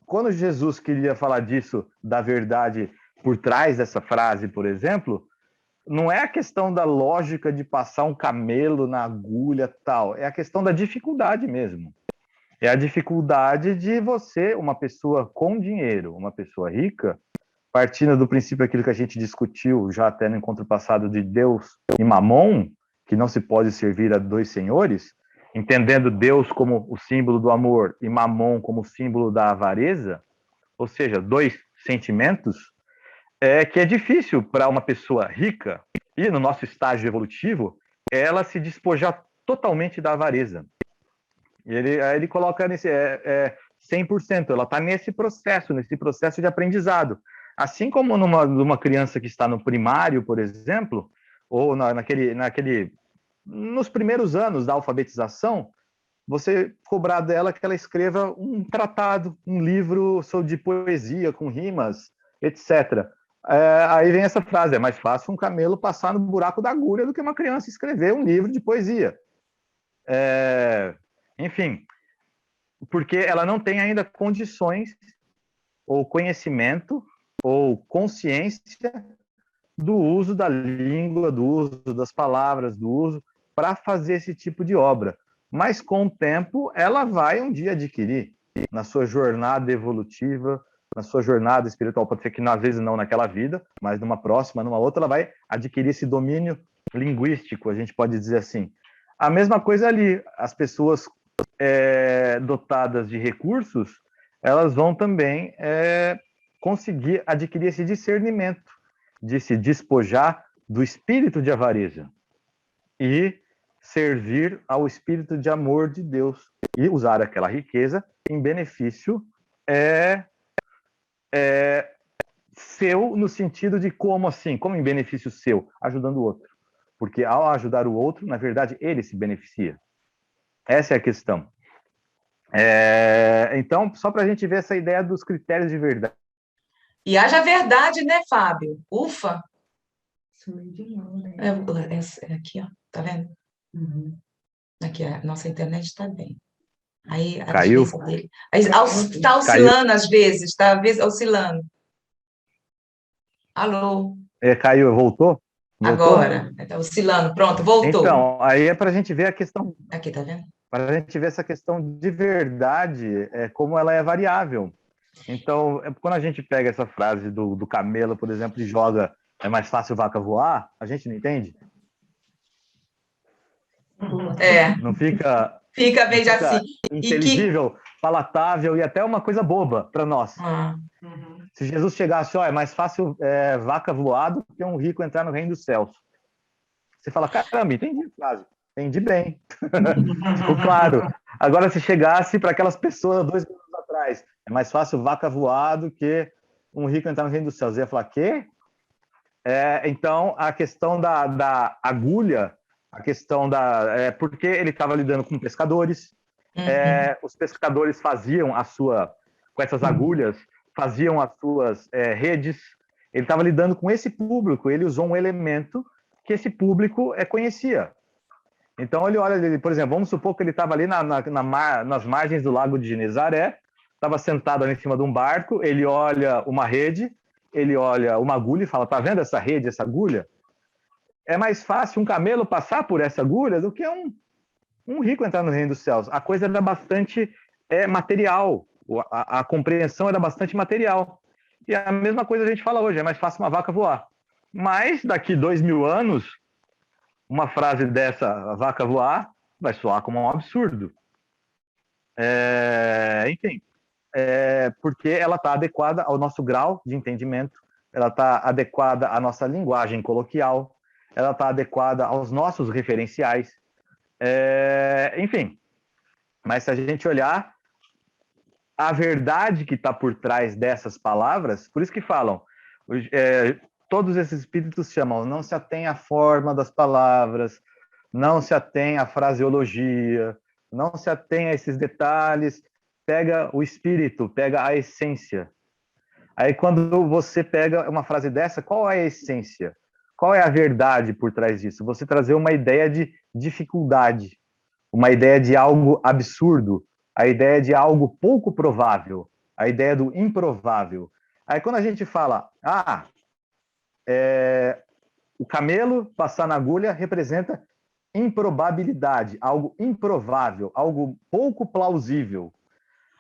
Quando Jesus queria falar disso, da verdade por trás dessa frase, por exemplo, não é a questão da lógica de passar um camelo na agulha tal, é a questão da dificuldade mesmo. É a dificuldade de você, uma pessoa com dinheiro, uma pessoa rica, partindo do princípio aquilo que a gente discutiu já até no encontro passado de Deus e Mamon, que não se pode servir a dois senhores, entendendo Deus como o símbolo do amor e Mamon como o símbolo da avareza, ou seja, dois sentimentos, que é difícil para uma pessoa rica, e no nosso estágio evolutivo, ela se despojar totalmente da avareza. E ele coloca nesse 100%, ela está nesse processo de aprendizado. Assim como numa criança que está no primário, por exemplo, ou nos primeiros anos da alfabetização, você cobrar dela que ela escreva um tratado, um livro de poesia, com rimas, etc. Aí vem essa frase: é mais fácil um camelo passar no buraco da agulha do que uma criança escrever um livro de poesia. Enfim, porque ela não tem ainda condições, ou conhecimento, ou consciência do uso da língua, do uso das palavras, do uso para fazer esse tipo de obra. Mas, com o tempo, ela vai um dia adquirir, na sua jornada evolutiva, na sua jornada espiritual. Pode ser que, às vezes, não naquela vida, mas numa próxima, numa outra, ela vai adquirir esse domínio linguístico, a gente pode dizer assim. A mesma coisa ali, as pessoas dotadas de recursos, elas vão também conseguir adquirir esse discernimento, de se despojar do espírito de avareza e servir ao espírito de amor de Deus e usar aquela riqueza em benefício seu, no sentido de como assim? Como em benefício seu? Ajudando o outro. Porque ao ajudar o outro, na verdade, ele se beneficia. Essa é a questão. Então, só para a gente ver essa ideia dos critérios de verdade. E haja verdade, né, Fábio? Ufa! Sumiu de novo, né? Aqui, ó, tá vendo? Uhum. Aqui, a nossa internet está bem. Aí a Caiu? diferença dele. Está oscilando às vezes, está oscilando. Alô? Caiu, voltou? Agora, está oscilando. Pronto, voltou. Então, aí é para a gente ver a questão. Aqui, tá vendo? Para a gente ver essa questão de verdade, como ela é variável. Então, quando a gente pega essa frase do camelo, por exemplo, e joga é mais fácil vaca voar, a gente não entende? Não fica. Fica bem assim. Inteligível, palatável e até uma coisa boba para nós. Se Jesus chegasse, é mais fácil vaca voar do que um rico entrar no reino dos céus. Você fala, caramba, entendi a frase. Entendi bem. Ficou claro. Agora, se chegasse para aquelas pessoas 2 minutos atrás, é mais fácil vaca voar do que um rico entrar no reino dos céus. Você ia falar, quê? Então, a questão da agulha, a questão porque ele estava lidando com pescadores, os pescadores faziam com essas agulhas, faziam as suas redes, ele estava lidando com esse público, ele usou um elemento que esse público conhecia. Então, ele olha, por exemplo, vamos supor que ele estava ali nas margens do lago de Genezaré, estava sentado ali em cima de um barco, ele olha uma rede, ele olha uma agulha e fala, tá vendo essa rede, essa agulha? É mais fácil um camelo passar por essa agulha do que um rico entrar no reino dos céus. A coisa era bastante material, a compreensão era bastante material. E a mesma coisa a gente fala hoje, é mais fácil uma vaca voar. Mas daqui 2000 anos, uma frase dessa, a vaca voar, vai soar como um absurdo. Enfim, porque ela está adequada ao nosso grau de entendimento, ela está adequada à nossa linguagem coloquial, ela está adequada aos nossos referenciais. Enfim, mas se a gente olhar a verdade que está por trás dessas palavras, por isso que falam, todos esses espíritos chamam, não se atém à forma das palavras, não se atém à fraseologia, não se atém a esses detalhes, pega o espírito, pega a essência. Aí quando você pega uma frase dessa, qual é a essência? Qual é a verdade por trás disso? Você trazer uma ideia de dificuldade, uma ideia de algo absurdo, a ideia de algo pouco provável, a ideia do improvável. Aí quando a gente fala, o camelo passar na agulha representa improbabilidade, algo improvável, algo pouco plausível.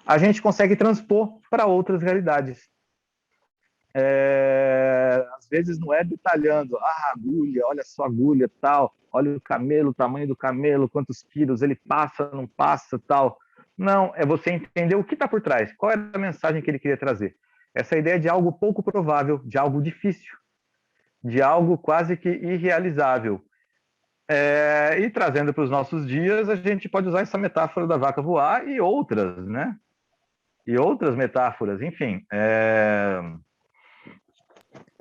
A gente consegue transpor para outras realidades. Às vezes não é detalhando, a agulha, olha só a agulha, tal, olha o camelo, o tamanho do camelo, quantos quilos ele passa, não passa, tal. Não, é você entender o que está por trás, qual é a mensagem que ele queria trazer. Essa ideia de algo pouco provável, de algo difícil, de algo quase que irrealizável. E trazendo para os nossos dias, a gente pode usar essa metáfora da vaca voar e outras, né? E outras metáforas, enfim.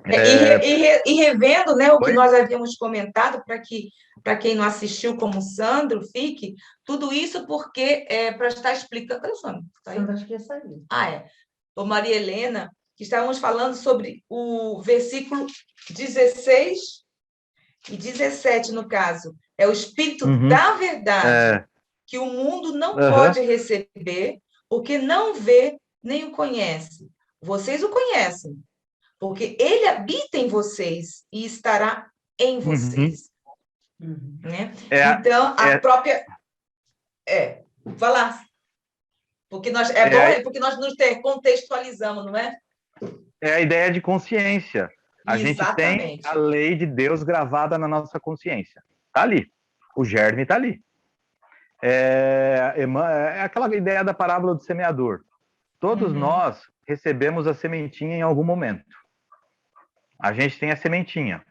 E revendo, né, o que Oi? nós havíamos comentado, para quem não assistiu, como o Sandro, fique, tudo isso porque para estar explicando. Cadê o Sandro? Tá aí? Sandra, acho que ia sair. Ô Maria Helena, que estávamos falando sobre o versículo 16 e 17, no caso. É o Espírito da verdade, que o mundo não pode receber, porque não vê nem o conhece. Vocês o conhecem, porque ele habita em vocês e estará em vocês. Né? Então, a própria... vai lá. Porque nós, porque nós nos contextualizamos, não é? É a ideia de consciência. A Exatamente. gente tem a lei de Deus gravada na nossa consciência. Está ali. O germe está ali. É aquela ideia da parábola do semeador. Todos nós recebemos a sementinha em algum momento. A gente tem a sementinha.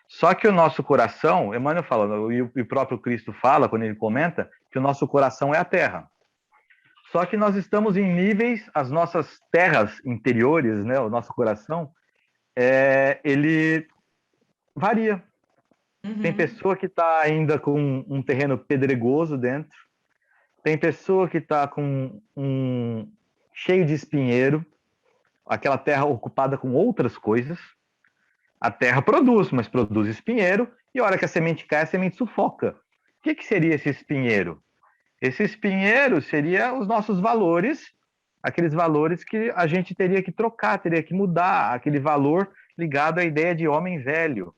Só que o nosso coração, Emmanuel fala, e o próprio Cristo fala, quando ele comenta, que o nosso coração é a terra. Só que nós estamos em níveis, as nossas terras interiores, né, o nosso coração, ele varia. Tem pessoa que está ainda com um terreno pedregoso dentro, tem pessoa que está com cheio de espinheiro, aquela terra ocupada com outras coisas. A terra produz, mas produz espinheiro, e a hora que a semente cai, a semente sufoca. O que seria esse espinheiro? Esse espinheiro seria os nossos valores, aqueles valores que a gente teria que trocar, teria que mudar, aquele valor ligado à ideia de homem velho,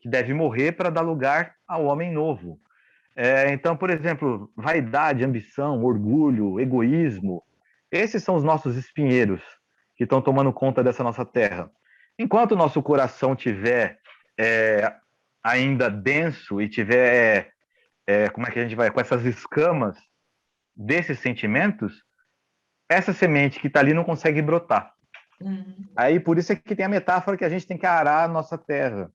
que deve morrer para dar lugar ao homem novo. Então, por exemplo, vaidade, ambição, orgulho, egoísmo, esses são os nossos espinheiros que estão tomando conta dessa nossa terra. Enquanto o nosso coração tiver ainda denso e tiver, como é que a gente vai, com essas escamas desses sentimentos, essa semente que está ali não consegue brotar. Aí, por isso é que tem a metáfora que a gente tem que arar a nossa terra.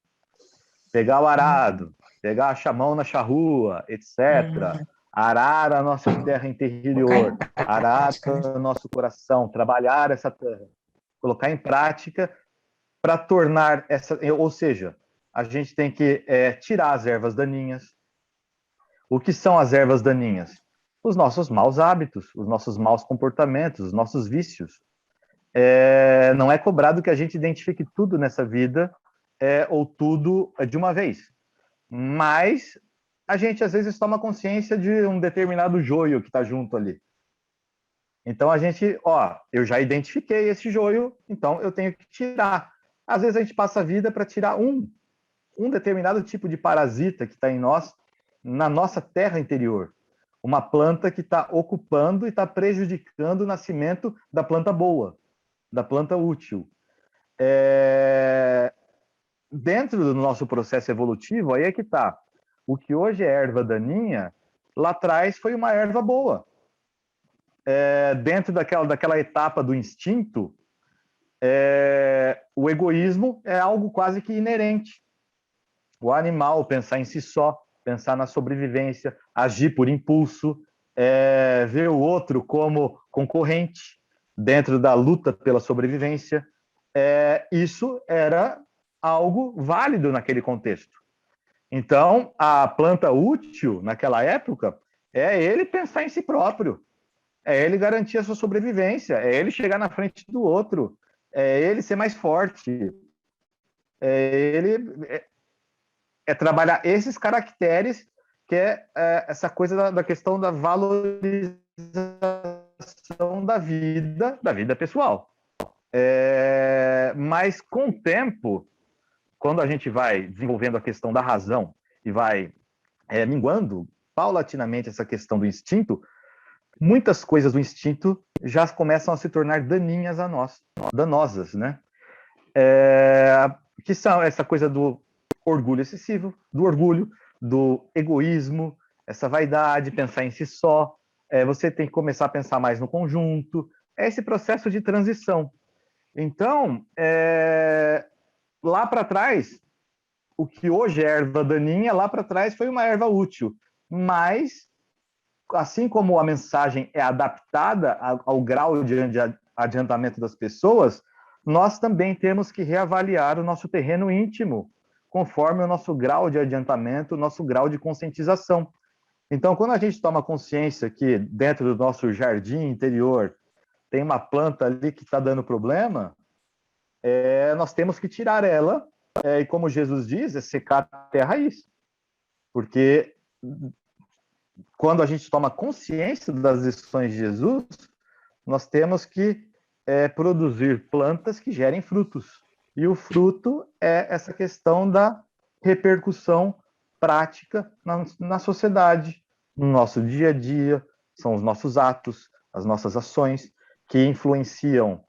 Pegar o arado, pegar a chamão na charrua, etc. Arar a nossa terra interior, arar o nosso coração, trabalhar essa terra, colocar em prática para tornar essa... Ou seja, a gente tem que tirar as ervas daninhas. O que são as ervas daninhas? Os nossos maus hábitos, os nossos maus comportamentos, os nossos vícios. Não é cobrado que a gente identifique tudo nessa vida, ou tudo de uma vez. Mas a gente, às vezes, toma consciência de um determinado joio que está junto ali. Então, a gente, eu já identifiquei esse joio, então eu tenho que tirar. Às vezes, a gente passa a vida para tirar um determinado tipo de parasita que está em nós, na nossa terra interior. Uma planta que está ocupando e está prejudicando o nascimento da planta boa, da planta útil. Dentro do nosso processo evolutivo, aí é que está. O que hoje é erva daninha, lá atrás foi uma erva boa. Dentro daquela etapa do instinto, o egoísmo é algo quase que inerente. O animal pensar em si só, pensar na sobrevivência, agir por impulso, ver o outro como concorrente dentro da luta pela sobrevivência. Isso era algo válido naquele contexto. Então, a planta útil naquela época é ele pensar em si próprio, é ele garantir a sua sobrevivência, é ele chegar na frente do outro, é ele ser mais forte, é trabalhar esses caracteres, que essa coisa da questão da valorização da vida pessoal. Mas com o tempo, quando a gente vai desenvolvendo a questão da razão e vai minguando paulatinamente essa questão do instinto, muitas coisas do instinto já começam a se tornar daninhas a nós, danosas, né? Que são essa coisa do orgulho excessivo, do orgulho, do egoísmo, essa vaidade, pensar em si só, você tem que começar a pensar mais no conjunto, esse processo de transição. Então, lá para trás, o que hoje é erva daninha, lá para trás foi uma erva útil, mas, assim como a mensagem é adaptada ao grau de adiantamento das pessoas, nós também temos que reavaliar o nosso terreno íntimo, conforme o nosso grau de adiantamento, o nosso grau de conscientização. Então, quando a gente toma consciência que dentro do nosso jardim interior tem uma planta ali que está dando problema, nós temos que tirar ela, e como Jesus diz, é secar até a raiz. Porque quando a gente toma consciência das lições de Jesus, nós temos que produzir plantas que gerem frutos. E o fruto é essa questão da repercussão prática na sociedade, no nosso dia a dia, são os nossos atos, as nossas ações, que influenciam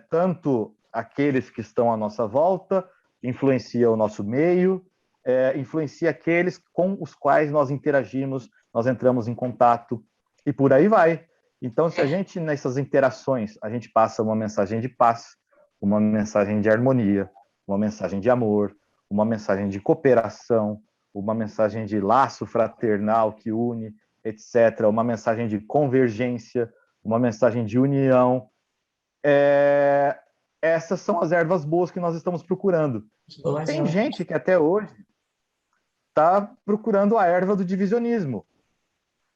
tanto aqueles que estão à nossa volta, influencia o nosso meio, influencia aqueles com os quais nós interagimos, nós entramos em contato, e por aí vai. Então, se a gente, nessas interações, a gente passa uma mensagem de paz, uma mensagem de harmonia, uma mensagem de amor, uma mensagem de cooperação, uma mensagem de laço fraternal que une, etc., uma mensagem de convergência, uma mensagem de união. Essas são as ervas boas que nós estamos procurando. Tem gente que até hoje está procurando a erva do divisionismo.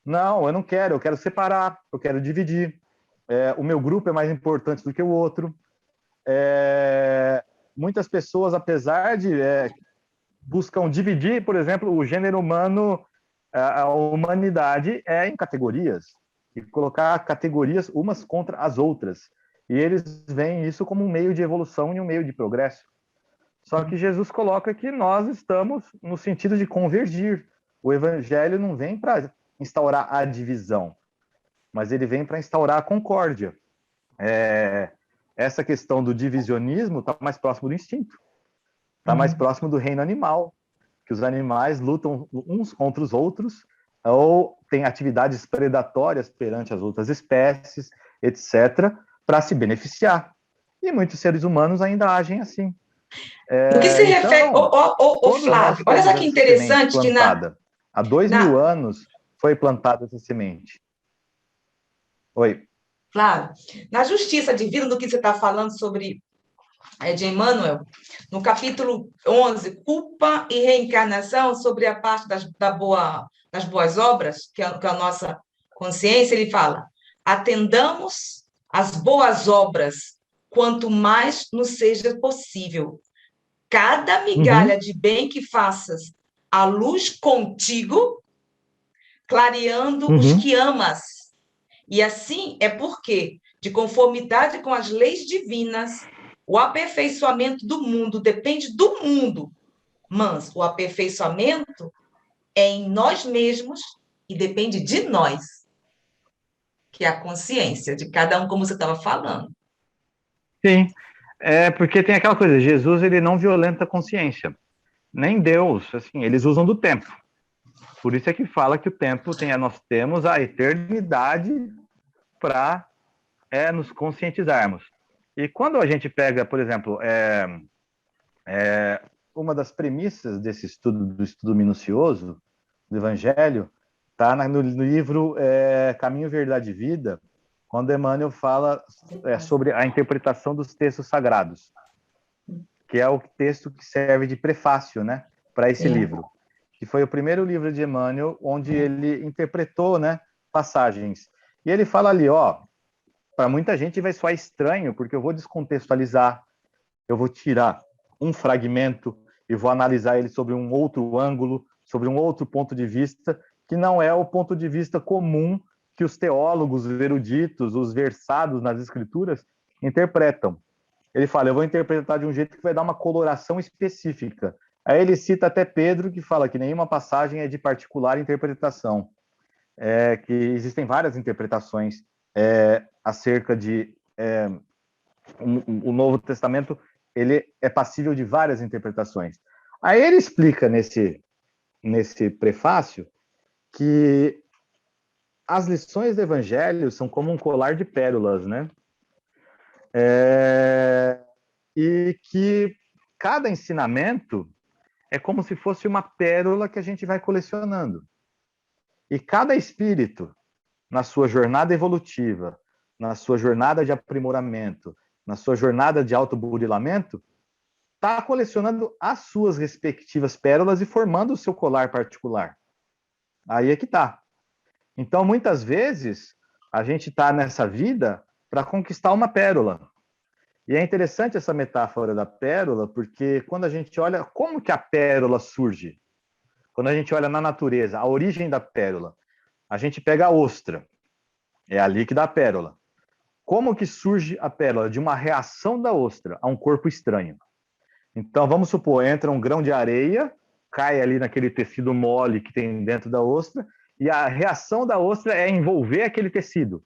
Não, eu quero separar, eu quero dividir. O meu grupo é mais importante do que o outro. Muitas pessoas, apesar de buscam dividir, por exemplo, o gênero humano, a humanidade em categorias, e colocar categorias umas contra as outras. E eles veem isso como um meio de evolução e um meio de progresso. Só que Jesus coloca que nós estamos no sentido de convergir. O evangelho não vem para instaurar a divisão, mas ele vem para instaurar a concórdia. Essa questão do divisionismo está mais próximo do instinto, está mais próximo do reino animal, que os animais lutam uns contra os outros, ou têm atividades predatórias perante as outras espécies, etc., para se beneficiar. E muitos seres humanos ainda agem assim. O que se refere... Quando Flávio, olha só que interessante que há 2.000 anos foi plantada essa semente. Oi. Flávio, na justiça divina, do que você está falando sobre de Emmanuel, no capítulo 11, culpa e reencarnação, sobre a parte das boas obras, que é a nossa consciência, ele fala: atendamos às boas obras, quanto mais nos seja possível. Cada migalha de bem que faças à luz contigo, clareando os que amas. E assim é porque, de conformidade com as leis divinas, o aperfeiçoamento do mundo depende do mundo, mas o aperfeiçoamento é em nós mesmos e depende de nós, que é a consciência de cada um, como você estava falando. Sim, porque tem aquela coisa, Jesus ele não violenta a consciência, nem Deus, assim, eles usam do tempo. Por isso é que fala que o tempo nós temos a eternidade para nos conscientizarmos. E quando a gente pega, por exemplo, uma das premissas desse estudo, do estudo minucioso do Evangelho, está no livro Caminho, Verdade e Vida, quando Emmanuel fala sobre a interpretação dos textos sagrados, que é o texto que serve de prefácio, né, para esse livro, que foi o primeiro livro de Emmanuel onde ele interpretou, né, passagens. E ele fala ali, para muita gente vai soar estranho, porque eu vou descontextualizar, eu vou tirar um fragmento e vou analisar ele sobre um outro ângulo, sobre um outro ponto de vista, que não é o ponto de vista comum que os teólogos, os eruditos, os versados nas escrituras interpretam. Ele fala, eu vou interpretar de um jeito que vai dar uma coloração específica. Aí ele cita até Pedro, que fala que nenhuma passagem é de particular interpretação, que existem várias interpretações acerca de o Novo Testamento, ele é passível de várias interpretações. Aí ele explica nesse prefácio que as lições do Evangelho são como um colar de pérolas, né? E que cada ensinamento é como se fosse uma pérola que a gente vai colecionando. E cada espírito, na sua jornada evolutiva, na sua jornada de aprimoramento, na sua jornada de autoburilamento, está colecionando as suas respectivas pérolas e formando o seu colar particular. Aí é que está. Então, muitas vezes, a gente está nessa vida para conquistar uma pérola. E é interessante essa metáfora da pérola, porque quando a gente olha como que a pérola surge, quando a gente olha na natureza, a origem da pérola, a gente pega a ostra, é ali que dá a pérola. Como que surge a pérola? De uma reação da ostra a um corpo estranho. Então, vamos supor, entra um grão de areia, cai ali naquele tecido mole que tem dentro da ostra, e a reação da ostra é envolver aquele tecido,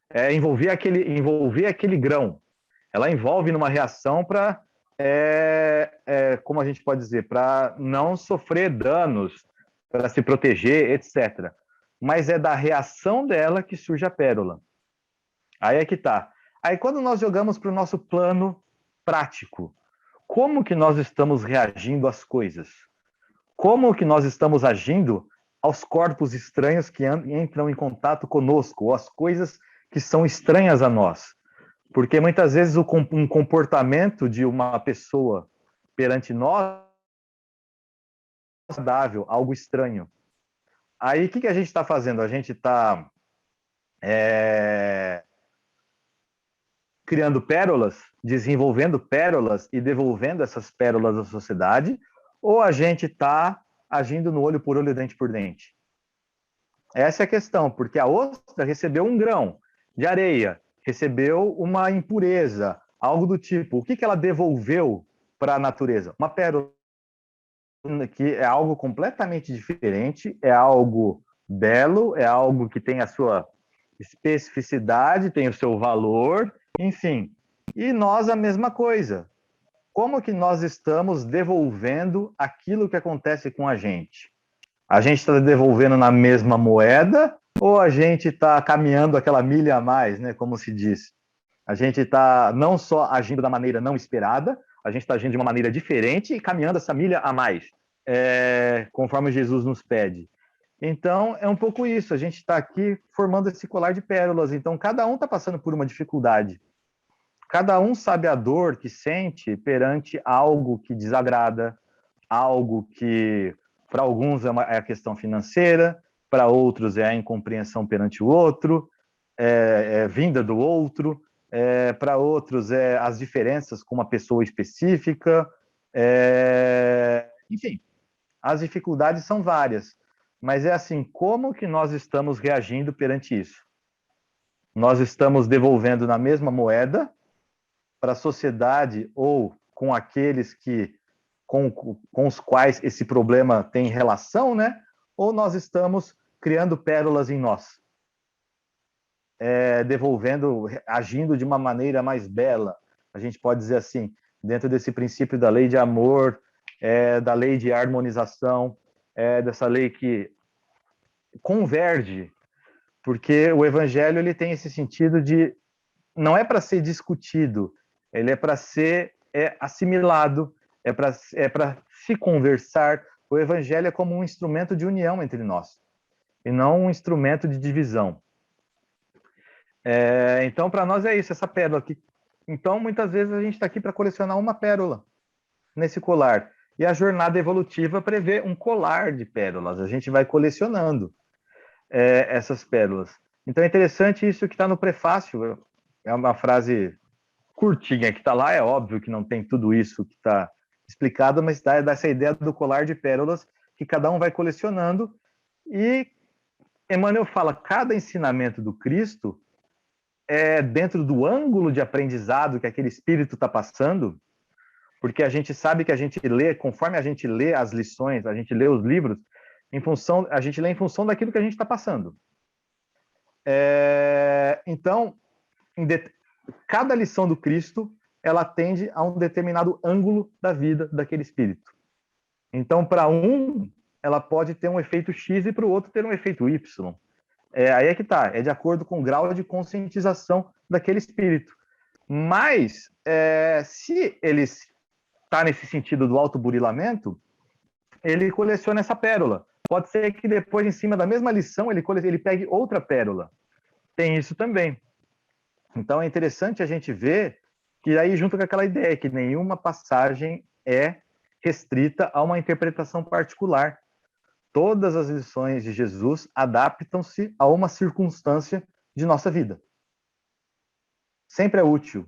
é envolver aquele grão. Ela envolve numa reação para, como a gente pode dizer, para não sofrer danos, para se proteger, etc. Mas é da reação dela que surge a pérola. Aí é que tá. Aí quando nós jogamos para o nosso plano prático, como que nós estamos reagindo às coisas? Como que nós estamos agindo aos corpos estranhos que entram em contato conosco, ou às coisas que são estranhas a nós? Porque muitas vezes um comportamento de uma pessoa perante nós é saudável, algo estranho. Aí o que a gente está fazendo? A gente está criando pérolas, desenvolvendo pérolas e devolvendo essas pérolas à sociedade, ou a gente está agindo no olho por olho, dente por dente? Essa é a questão, porque a ostra recebeu um grão de areia, recebeu uma impureza, algo do tipo. O que ela devolveu para a natureza? Uma pérola, que é algo completamente diferente, é algo belo, é algo que tem a sua especificidade, tem o seu valor, enfim. E nós a mesma coisa. Como que nós estamos devolvendo aquilo que acontece com a gente? A gente está devolvendo na mesma moeda ou a gente está caminhando aquela milha a mais, né, como se diz? A gente está não só agindo da maneira não esperada, a gente está agindo de uma maneira diferente e caminhando essa milha a mais, conforme Jesus nos pede. Então, é um pouco isso. A gente está aqui formando esse colar de pérolas. Então, cada um está passando por uma dificuldade. Cada um sabe a dor que sente perante algo que desagrada, algo que, para alguns, é a questão financeira, para outros é a incompreensão perante o outro, vinda do outro, para outros é as diferenças com uma pessoa específica. Enfim, as dificuldades são várias. Mas é assim, como que nós estamos reagindo perante isso? Nós estamos devolvendo na mesma moeda para a sociedade ou com aqueles com os quais esse problema tem relação, né? Ou nós estamos criando pérolas em nós? Devolvendo, agindo de uma maneira mais bela. A gente pode dizer assim, dentro desse princípio da lei de amor, da lei de harmonização, dessa lei que converge, porque o evangelho ele tem esse sentido de não é para ser discutido, ele é para ser assimilado, é para se conversar. O evangelho é como um instrumento de união entre nós e não um instrumento de divisão. Então, para nós é isso, essa pérola aqui. Então, muitas vezes a gente está aqui para colecionar uma pérola nesse colar. E a jornada evolutiva prevê um colar de pérolas. A gente vai colecionando essas pérolas. Então é interessante isso que está no prefácio. É uma frase curtinha que está lá. É óbvio que não tem tudo isso que está explicado, mas dá essa ideia do colar de pérolas que cada um vai colecionando. E Emmanuel fala, cada ensinamento do Cristo dentro do ângulo de aprendizado que aquele espírito está passando, porque a gente sabe que a gente lê, conforme a gente lê as lições, a gente lê os livros, a gente lê em função daquilo que a gente está passando. Então, cada lição do Cristo, ela tende a um determinado ângulo da vida daquele espírito. Então, para um, ela pode ter um efeito X e para o outro ter um efeito Y. Aí é que está, é de acordo com o grau de conscientização daquele espírito. Mas, se ele está nesse sentido do autoburilamento, ele coleciona essa pérola. Pode ser que depois, em cima da mesma lição, ele pegue outra pérola. Tem isso também. Então, é interessante a gente ver que aí junto com aquela ideia que nenhuma passagem é restrita a uma interpretação particular. Todas as lições de Jesus adaptam-se a uma circunstância de nossa vida. Sempre é útil.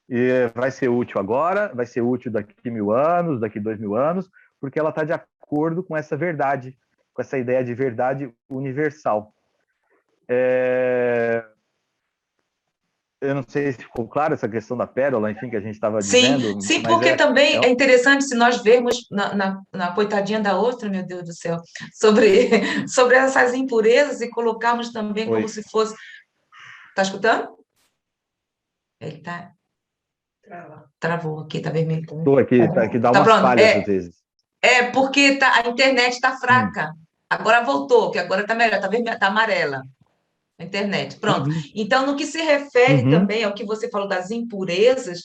E vai ser útil agora, vai ser útil daqui 1000 anos, daqui 2000 anos, porque ela está de acordo com essa verdade, com essa ideia de verdade universal. Eu não sei se ficou claro essa questão da pérola, enfim, que a gente estava dizendo. Sim, mas porque também é interessante se nós vermos na coitadinha da outra, meu Deus do céu, sobre essas impurezas e colocarmos também Oi. como se fosse. Está escutando? Ele está. Travou aqui, está vermelho também. Estou aqui, tá, que dá Tá umas pronto. falhas às vezes. Porque a internet está fraca. Agora voltou, que agora está melhor, está amarela. A internet, pronto. Então, no que se refere também ao que você falou das impurezas,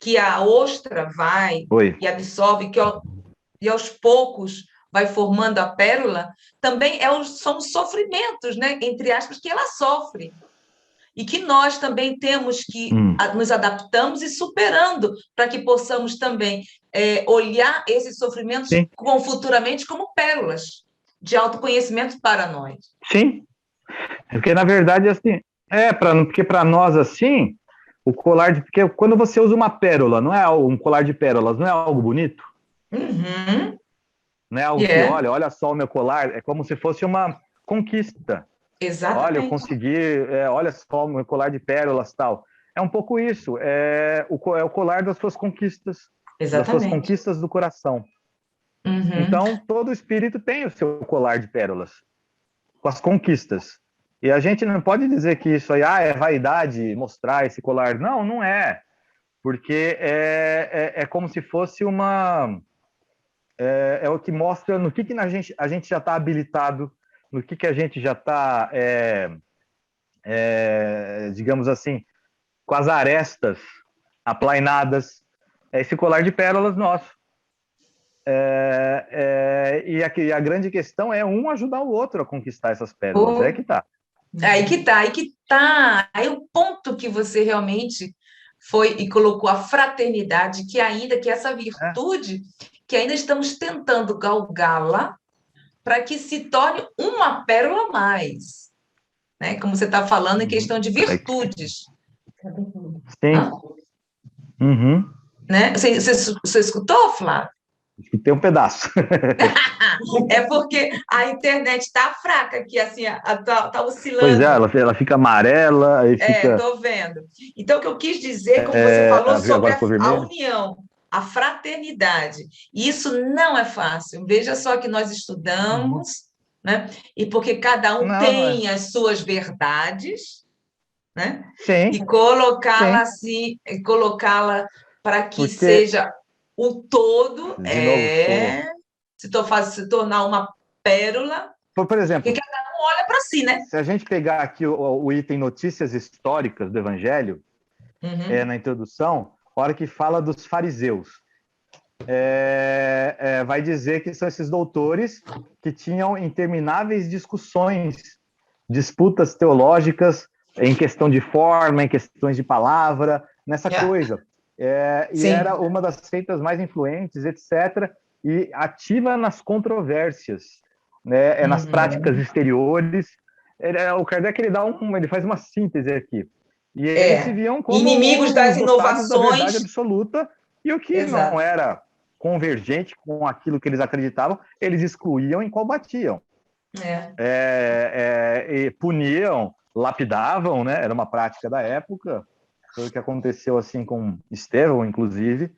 que a ostra vai Oi. e absorve, e aos poucos vai formando a pérola, também são os sofrimentos, né, entre aspas, que ela sofre. E que nós também temos que nos adaptamos e superando para que possamos também olhar esses sofrimentos futuramente como pérolas de autoconhecimento para nós. Sim, porque na verdade assim, porque para nós assim, o colar de, porque quando você usa uma pérola, não é um colar de pérolas, não é algo bonito? Não é algo que, olha só o meu colar, é como se fosse uma conquista. Exatamente. Olha, eu consegui, olha só o meu colar de pérolas, tal. É um pouco isso, é o colar das suas conquistas, Exatamente. das suas conquistas do coração. Então, todo espírito tem o seu colar de pérolas, com as conquistas. E a gente não pode dizer que isso aí é vaidade, mostrar esse colar. Não, não é. Porque é como se fosse uma... É o que mostra no que a gente já está habilitado, no que a gente já está, digamos assim, com as arestas aplainadas. É esse colar de pérolas nosso. E a grande questão é um ajudar o outro a conquistar essas pérolas. É que tá. Aí que tá. Aí o ponto que você realmente foi e colocou a fraternidade, que essa virtude, que ainda estamos tentando galgá-la para que se torne uma pérola a mais. Né? Como você está falando em questão de virtudes. Sim. Né? Você escutou, Flávio? Tem um pedaço. É porque a internet está fraca aqui, assim, tá oscilando. Pois é, ela fica amarela, aí fica... Estou vendo. Então, o que eu quis dizer, como você falou, sobre a união, a fraternidade. E isso não é fácil. Veja só que nós estudamos, né? E porque cada um tem as suas verdades, né? Sim. E colocá-la assim, para que seja o todo, se tornar uma pérola. Por exemplo, porque cada um olha para si, né? Se a gente pegar aqui o item notícias históricas do Evangelho, na introdução, a hora que fala dos fariseus, vai dizer que são esses doutores que tinham intermináveis disputas teológicas em questão de forma, em questões de palavra, nessa coisa. E era uma das seitas mais influentes, etc., e ativa nas controvérsias, né, nas práticas exteriores. O Kardec ele faz uma síntese aqui. E eles se viam como inimigos das inovações, da verdade absoluta, e o que não era convergente com aquilo que eles acreditavam, eles excluíam e combatiam. E puniam, lapidavam, né? Era uma prática da época. Foi o que aconteceu assim com Estevão, inclusive.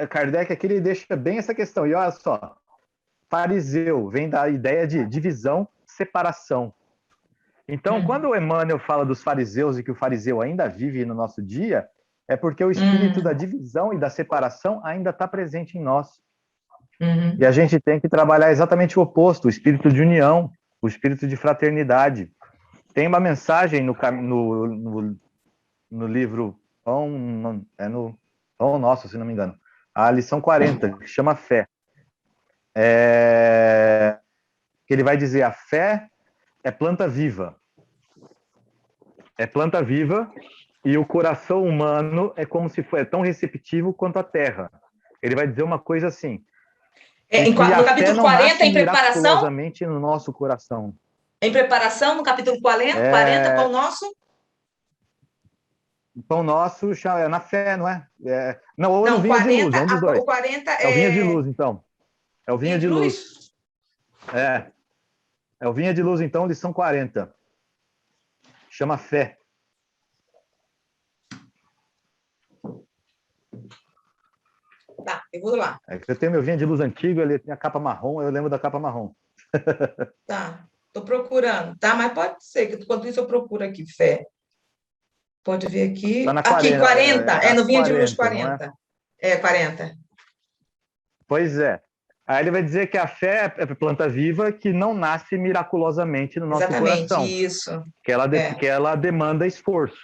Kardec aqui ele deixa bem essa questão. E olha só, fariseu vem da ideia de divisão, separação. Então, quando o Emmanuel fala dos fariseus e que o fariseu ainda vive no nosso dia, é porque o espírito da divisão e da separação ainda está presente em nós. E a gente tem que trabalhar exatamente o oposto, o espírito de união, o espírito de fraternidade. Tem uma mensagem no livro Pão Nosso, se não me engano, a lição 40, que chama Fé. Que ele vai dizer, a fé é planta viva. É planta viva E o coração humano é como se fosse tão receptivo quanto a terra. Ele vai dizer uma coisa assim, e que No a fé capítulo não 40, nasce em preparação? miraculosamente no nosso coração. Em preparação, no capítulo 40, pão É, nosso? o pão nosso é na fé, não é? Não, ou no Não, vinha de luz, 40, é um dos dois. o 40 É o vinha de é luz, então. É o vinha vinho de de luz. luz? É, é o vinha de luz, então, lição 40. Chama fé. Tá, eu vou lá. Eu tenho meu vinha de luz antigo, ele tem a capa marrom, eu lembro da capa marrom. Tá, estou procurando, tá? Mas pode ser que enquanto isso eu procuro aqui, fé. Pode ver Tá aqui. na Aqui, 40, 40, a no vinho de luz 40, não é? 40. É, 40. Pois é. Aí ele vai dizer que a fé é planta viva que não nasce miraculosamente no nosso Exatamente, coração, isso. que ela demanda esforço.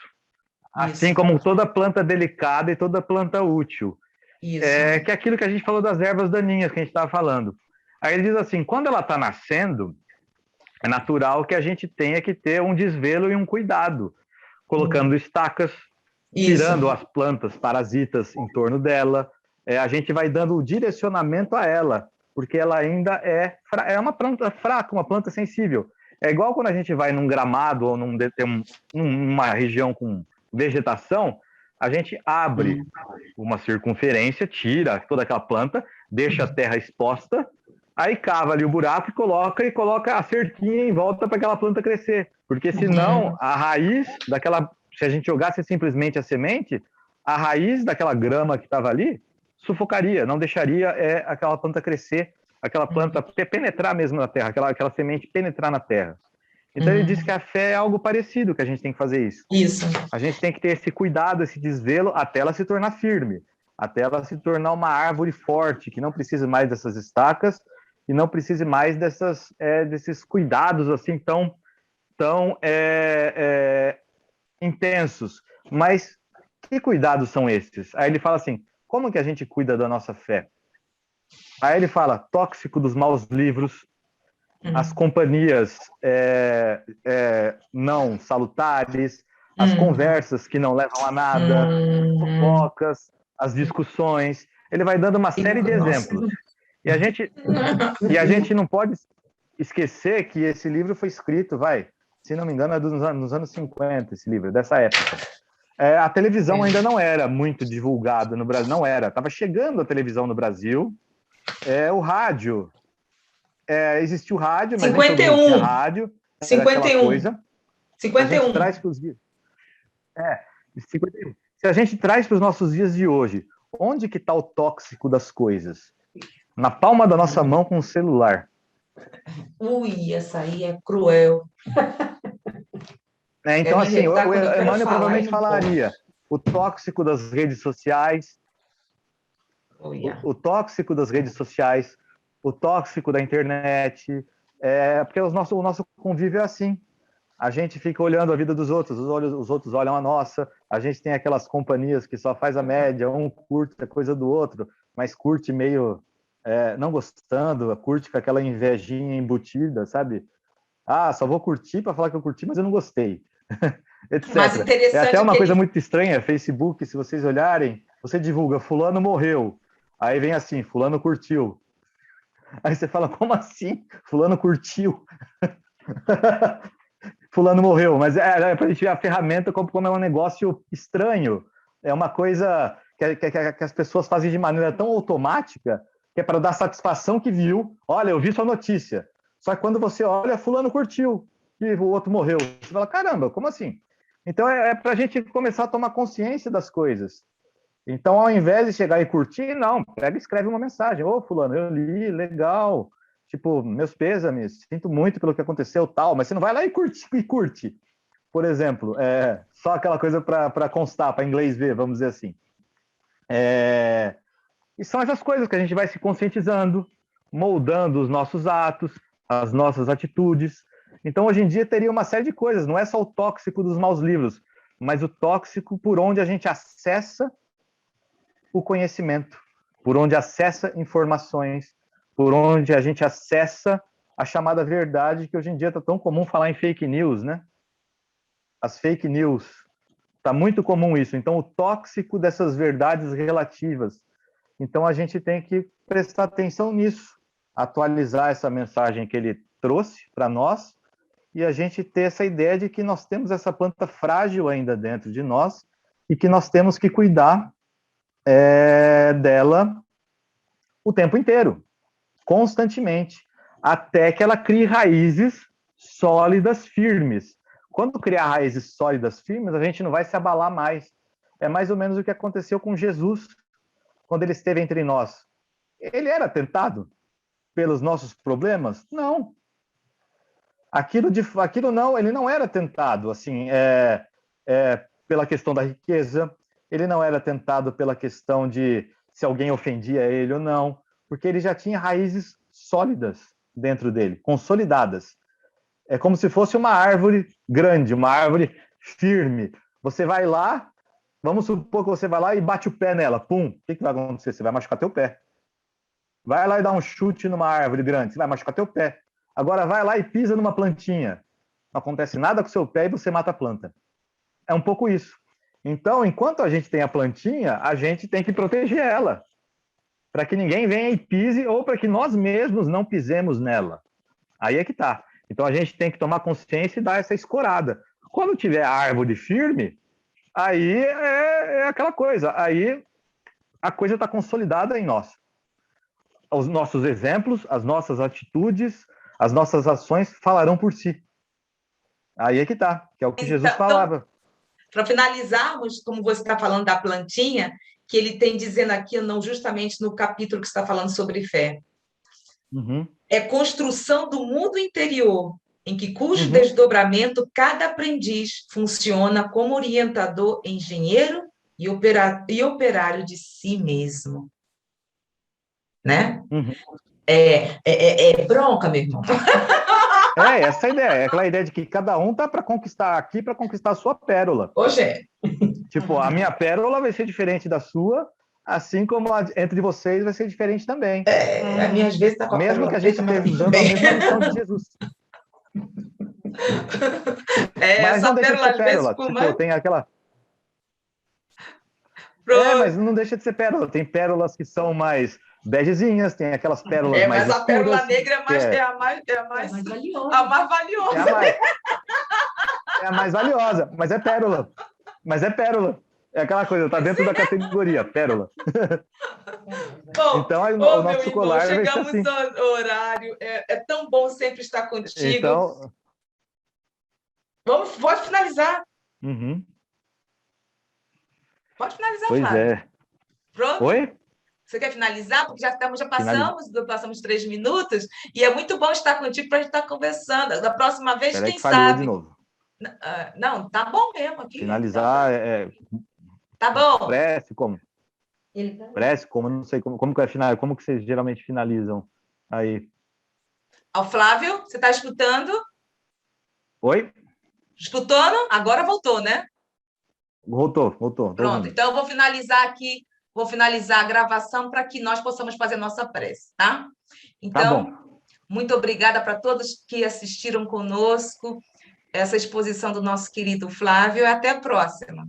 Assim Isso, como toda planta delicada e toda planta útil. isso. Que é aquilo que a gente falou das ervas daninhas que a gente estava falando. Aí ele diz assim, quando ela está nascendo, é natural que a gente tenha que ter um desvelo e um cuidado, colocando estacas, Isso. tirando as plantas parasitas em torno dela. A gente vai dando o direcionamento a ela, porque ela ainda é uma planta fraca, uma planta sensível. É igual quando a gente vai num gramado ou numa região com vegetação, a gente abre uma circunferência, tira toda aquela planta, deixa a terra exposta, aí cava ali o buraco e coloca a cerquinha em volta para aquela planta crescer. Porque senão a raiz daquela, se a gente jogasse simplesmente a semente, a raiz daquela grama que estava ali sufocaria, não deixaria aquela planta crescer, aquela planta penetrar mesmo na terra, aquela semente penetrar na terra. Então ele diz que a fé é algo parecido, que a gente tem que fazer isso. Isso. A gente tem que ter esse cuidado, esse desvelo, até ela se tornar firme, até ela se tornar uma árvore forte, que não precise mais dessas estacas e não precise mais desses cuidados assim tão intensos. Mas que cuidados são esses? Aí ele fala assim, como que a gente cuida da nossa fé? Aí ele fala, tóxico dos maus livros, as companhias não salutares, as conversas que não levam a nada, fofocas, as discussões. Ele vai dando uma série de exemplos. E a gente não pode esquecer que esse livro foi escrito, se não me engano, é nos anos 50, esse livro, dessa época. A televisão ainda não era muito divulgada no Brasil, não era. Estava chegando a televisão no Brasil. O rádio, existia o rádio, mas nem todo mundo tinha rádio. 51. 51. Se a gente traz para os nossos dias de hoje, onde que está o tóxico das coisas? Na palma da nossa mão com o celular. Ui, essa aí é cruel. Então, assim, o Emmanuel provavelmente não falaria o tóxico das redes sociais, o tóxico das redes sociais, o tóxico da internet, porque o nosso convívio é assim. A gente fica olhando a vida dos outros, os outros olham a nossa, a gente tem aquelas companhias que só faz a média, um curte a coisa do outro, mas curte meio não gostando, curte com aquela invejinha embutida, sabe? Só vou curtir para falar que eu curti, mas eu não gostei. Etc. Mas interessante até uma coisa muito estranha, Facebook, se vocês olharem, você divulga, fulano morreu, aí vem assim, fulano curtiu. Aí você fala, como assim? Fulano curtiu? Fulano morreu, mas para a gente ver a ferramenta como é um negócio estranho, é uma coisa que as pessoas fazem de maneira tão automática, que é para dar satisfação que viu, olha, eu vi sua notícia, só que quando você olha, fulano curtiu, e o outro morreu, você fala, caramba, como assim? Então para a gente começar a tomar consciência das coisas. Então, ao invés de chegar e curtir, não, pega e escreve uma mensagem, ô fulano, eu li, legal, tipo, meus pêsames, sinto muito pelo que aconteceu, tal, mas você não vai lá e curte. Por exemplo, só aquela coisa para constar, para inglês ver, vamos dizer assim. E são essas coisas que a gente vai se conscientizando, moldando os nossos atos, as nossas atitudes. Então, hoje em dia, teria uma série de coisas, não é só o tóxico dos maus livros, mas o tóxico por onde a gente acessa o conhecimento, por onde acessa informações, por onde a gente acessa a chamada verdade, que hoje em dia está tão comum falar em fake news, né? As fake news. Tá muito comum isso. Então, o tóxico dessas verdades relativas. Então, a gente tem que prestar atenção nisso, atualizar essa mensagem que ele trouxe para nós e a gente ter essa ideia de que nós temos essa planta frágil ainda dentro de nós e que nós temos que cuidar dela o tempo inteiro, constantemente, até que ela crie raízes sólidas, firmes. Quando criar raízes sólidas, firmes, a gente não vai se abalar mais. É mais ou menos o que aconteceu com Jesus, quando ele esteve entre nós. Ele era tentado pelos nossos problemas? Não. Aquilo não, ele não era tentado, assim, pela questão da riqueza, ele não era tentado pela questão de se alguém ofendia ele ou não, porque ele já tinha raízes sólidas dentro dele, consolidadas. É como se fosse uma árvore grande, uma árvore firme. Você vai lá, vamos supor que você vai lá e bate o pé nela, pum, o que vai acontecer? Você vai machucar teu pé. Vai lá e dá um chute numa árvore grande, você vai machucar teu pé. Agora vai lá e pisa numa plantinha. Não acontece nada com o seu pé e você mata a planta. É um pouco isso. Então, enquanto a gente tem a plantinha, a gente tem que proteger ela, para que ninguém venha e pise ou para que nós mesmos não pisemos nela. Aí é que tá. Então, a gente tem que tomar consciência e dar essa escorada. Quando tiver a árvore firme, aí é aquela coisa. Aí a coisa está consolidada em nós. Os nossos exemplos, as nossas atitudes, as nossas ações falarão por si. Aí é que tá, que é o que Jesus falava. Para finalizarmos, como você está falando da plantinha, que ele tem dizendo aqui, não justamente no capítulo que está falando sobre fé. Uhum. É construção do mundo interior, em que cujo desdobramento cada aprendiz funciona como orientador, engenheiro e operário de si mesmo. Né? Uhum. É bronca, meu irmão. Essa ideia, é aquela ideia de que cada um tá para conquistar aqui, para conquistar a sua pérola. Hoje Tipo, a minha pérola vai ser diferente da sua, assim como a entre vocês vai ser diferente também. A minha às vezes está com a mesmo que a gente esteja usando a mesma lição de Jesus. Mas não deixa de ser pérola. Tipo, tem aquela... mas não deixa de ser pérola. Tem pérolas que são mais begezinhas, tem aquelas pérolas mais escuras. Mas a pérola negra é a mais valiosa. A mais valiosa. É a mais valiosa, mas é pérola. Mas é pérola. É aquela coisa, tá dentro da categoria, pérola. Bom, então, o nosso irmão, colar vai ser chegamos assim. ao horário. É tão bom sempre estar contigo. Então... Pode finalizar. Uhum. Pode finalizar, pois Flávio. É. Pronto? Oi? Você quer finalizar? Porque já passamos 3 minutos, e é muito bom estar contigo para a gente estar conversando. Da próxima vez, Peraí quem que falhou sabe? de novo. Não, tá bom mesmo aqui. Finalizar Tá bom. Prece, como? Prece, como? Não sei como que é final. Como que vocês geralmente finalizam aí? Ao Flávio, você está escutando? Oi? Escutando? Agora voltou, né? Voltou. Pronto, então eu vou finalizar aqui, vou finalizar a gravação para que nós possamos fazer nossa prece, tá? Então, tá bom. Muito obrigada para todos que assistiram conosco essa exposição do nosso querido Flávio. Até a próxima.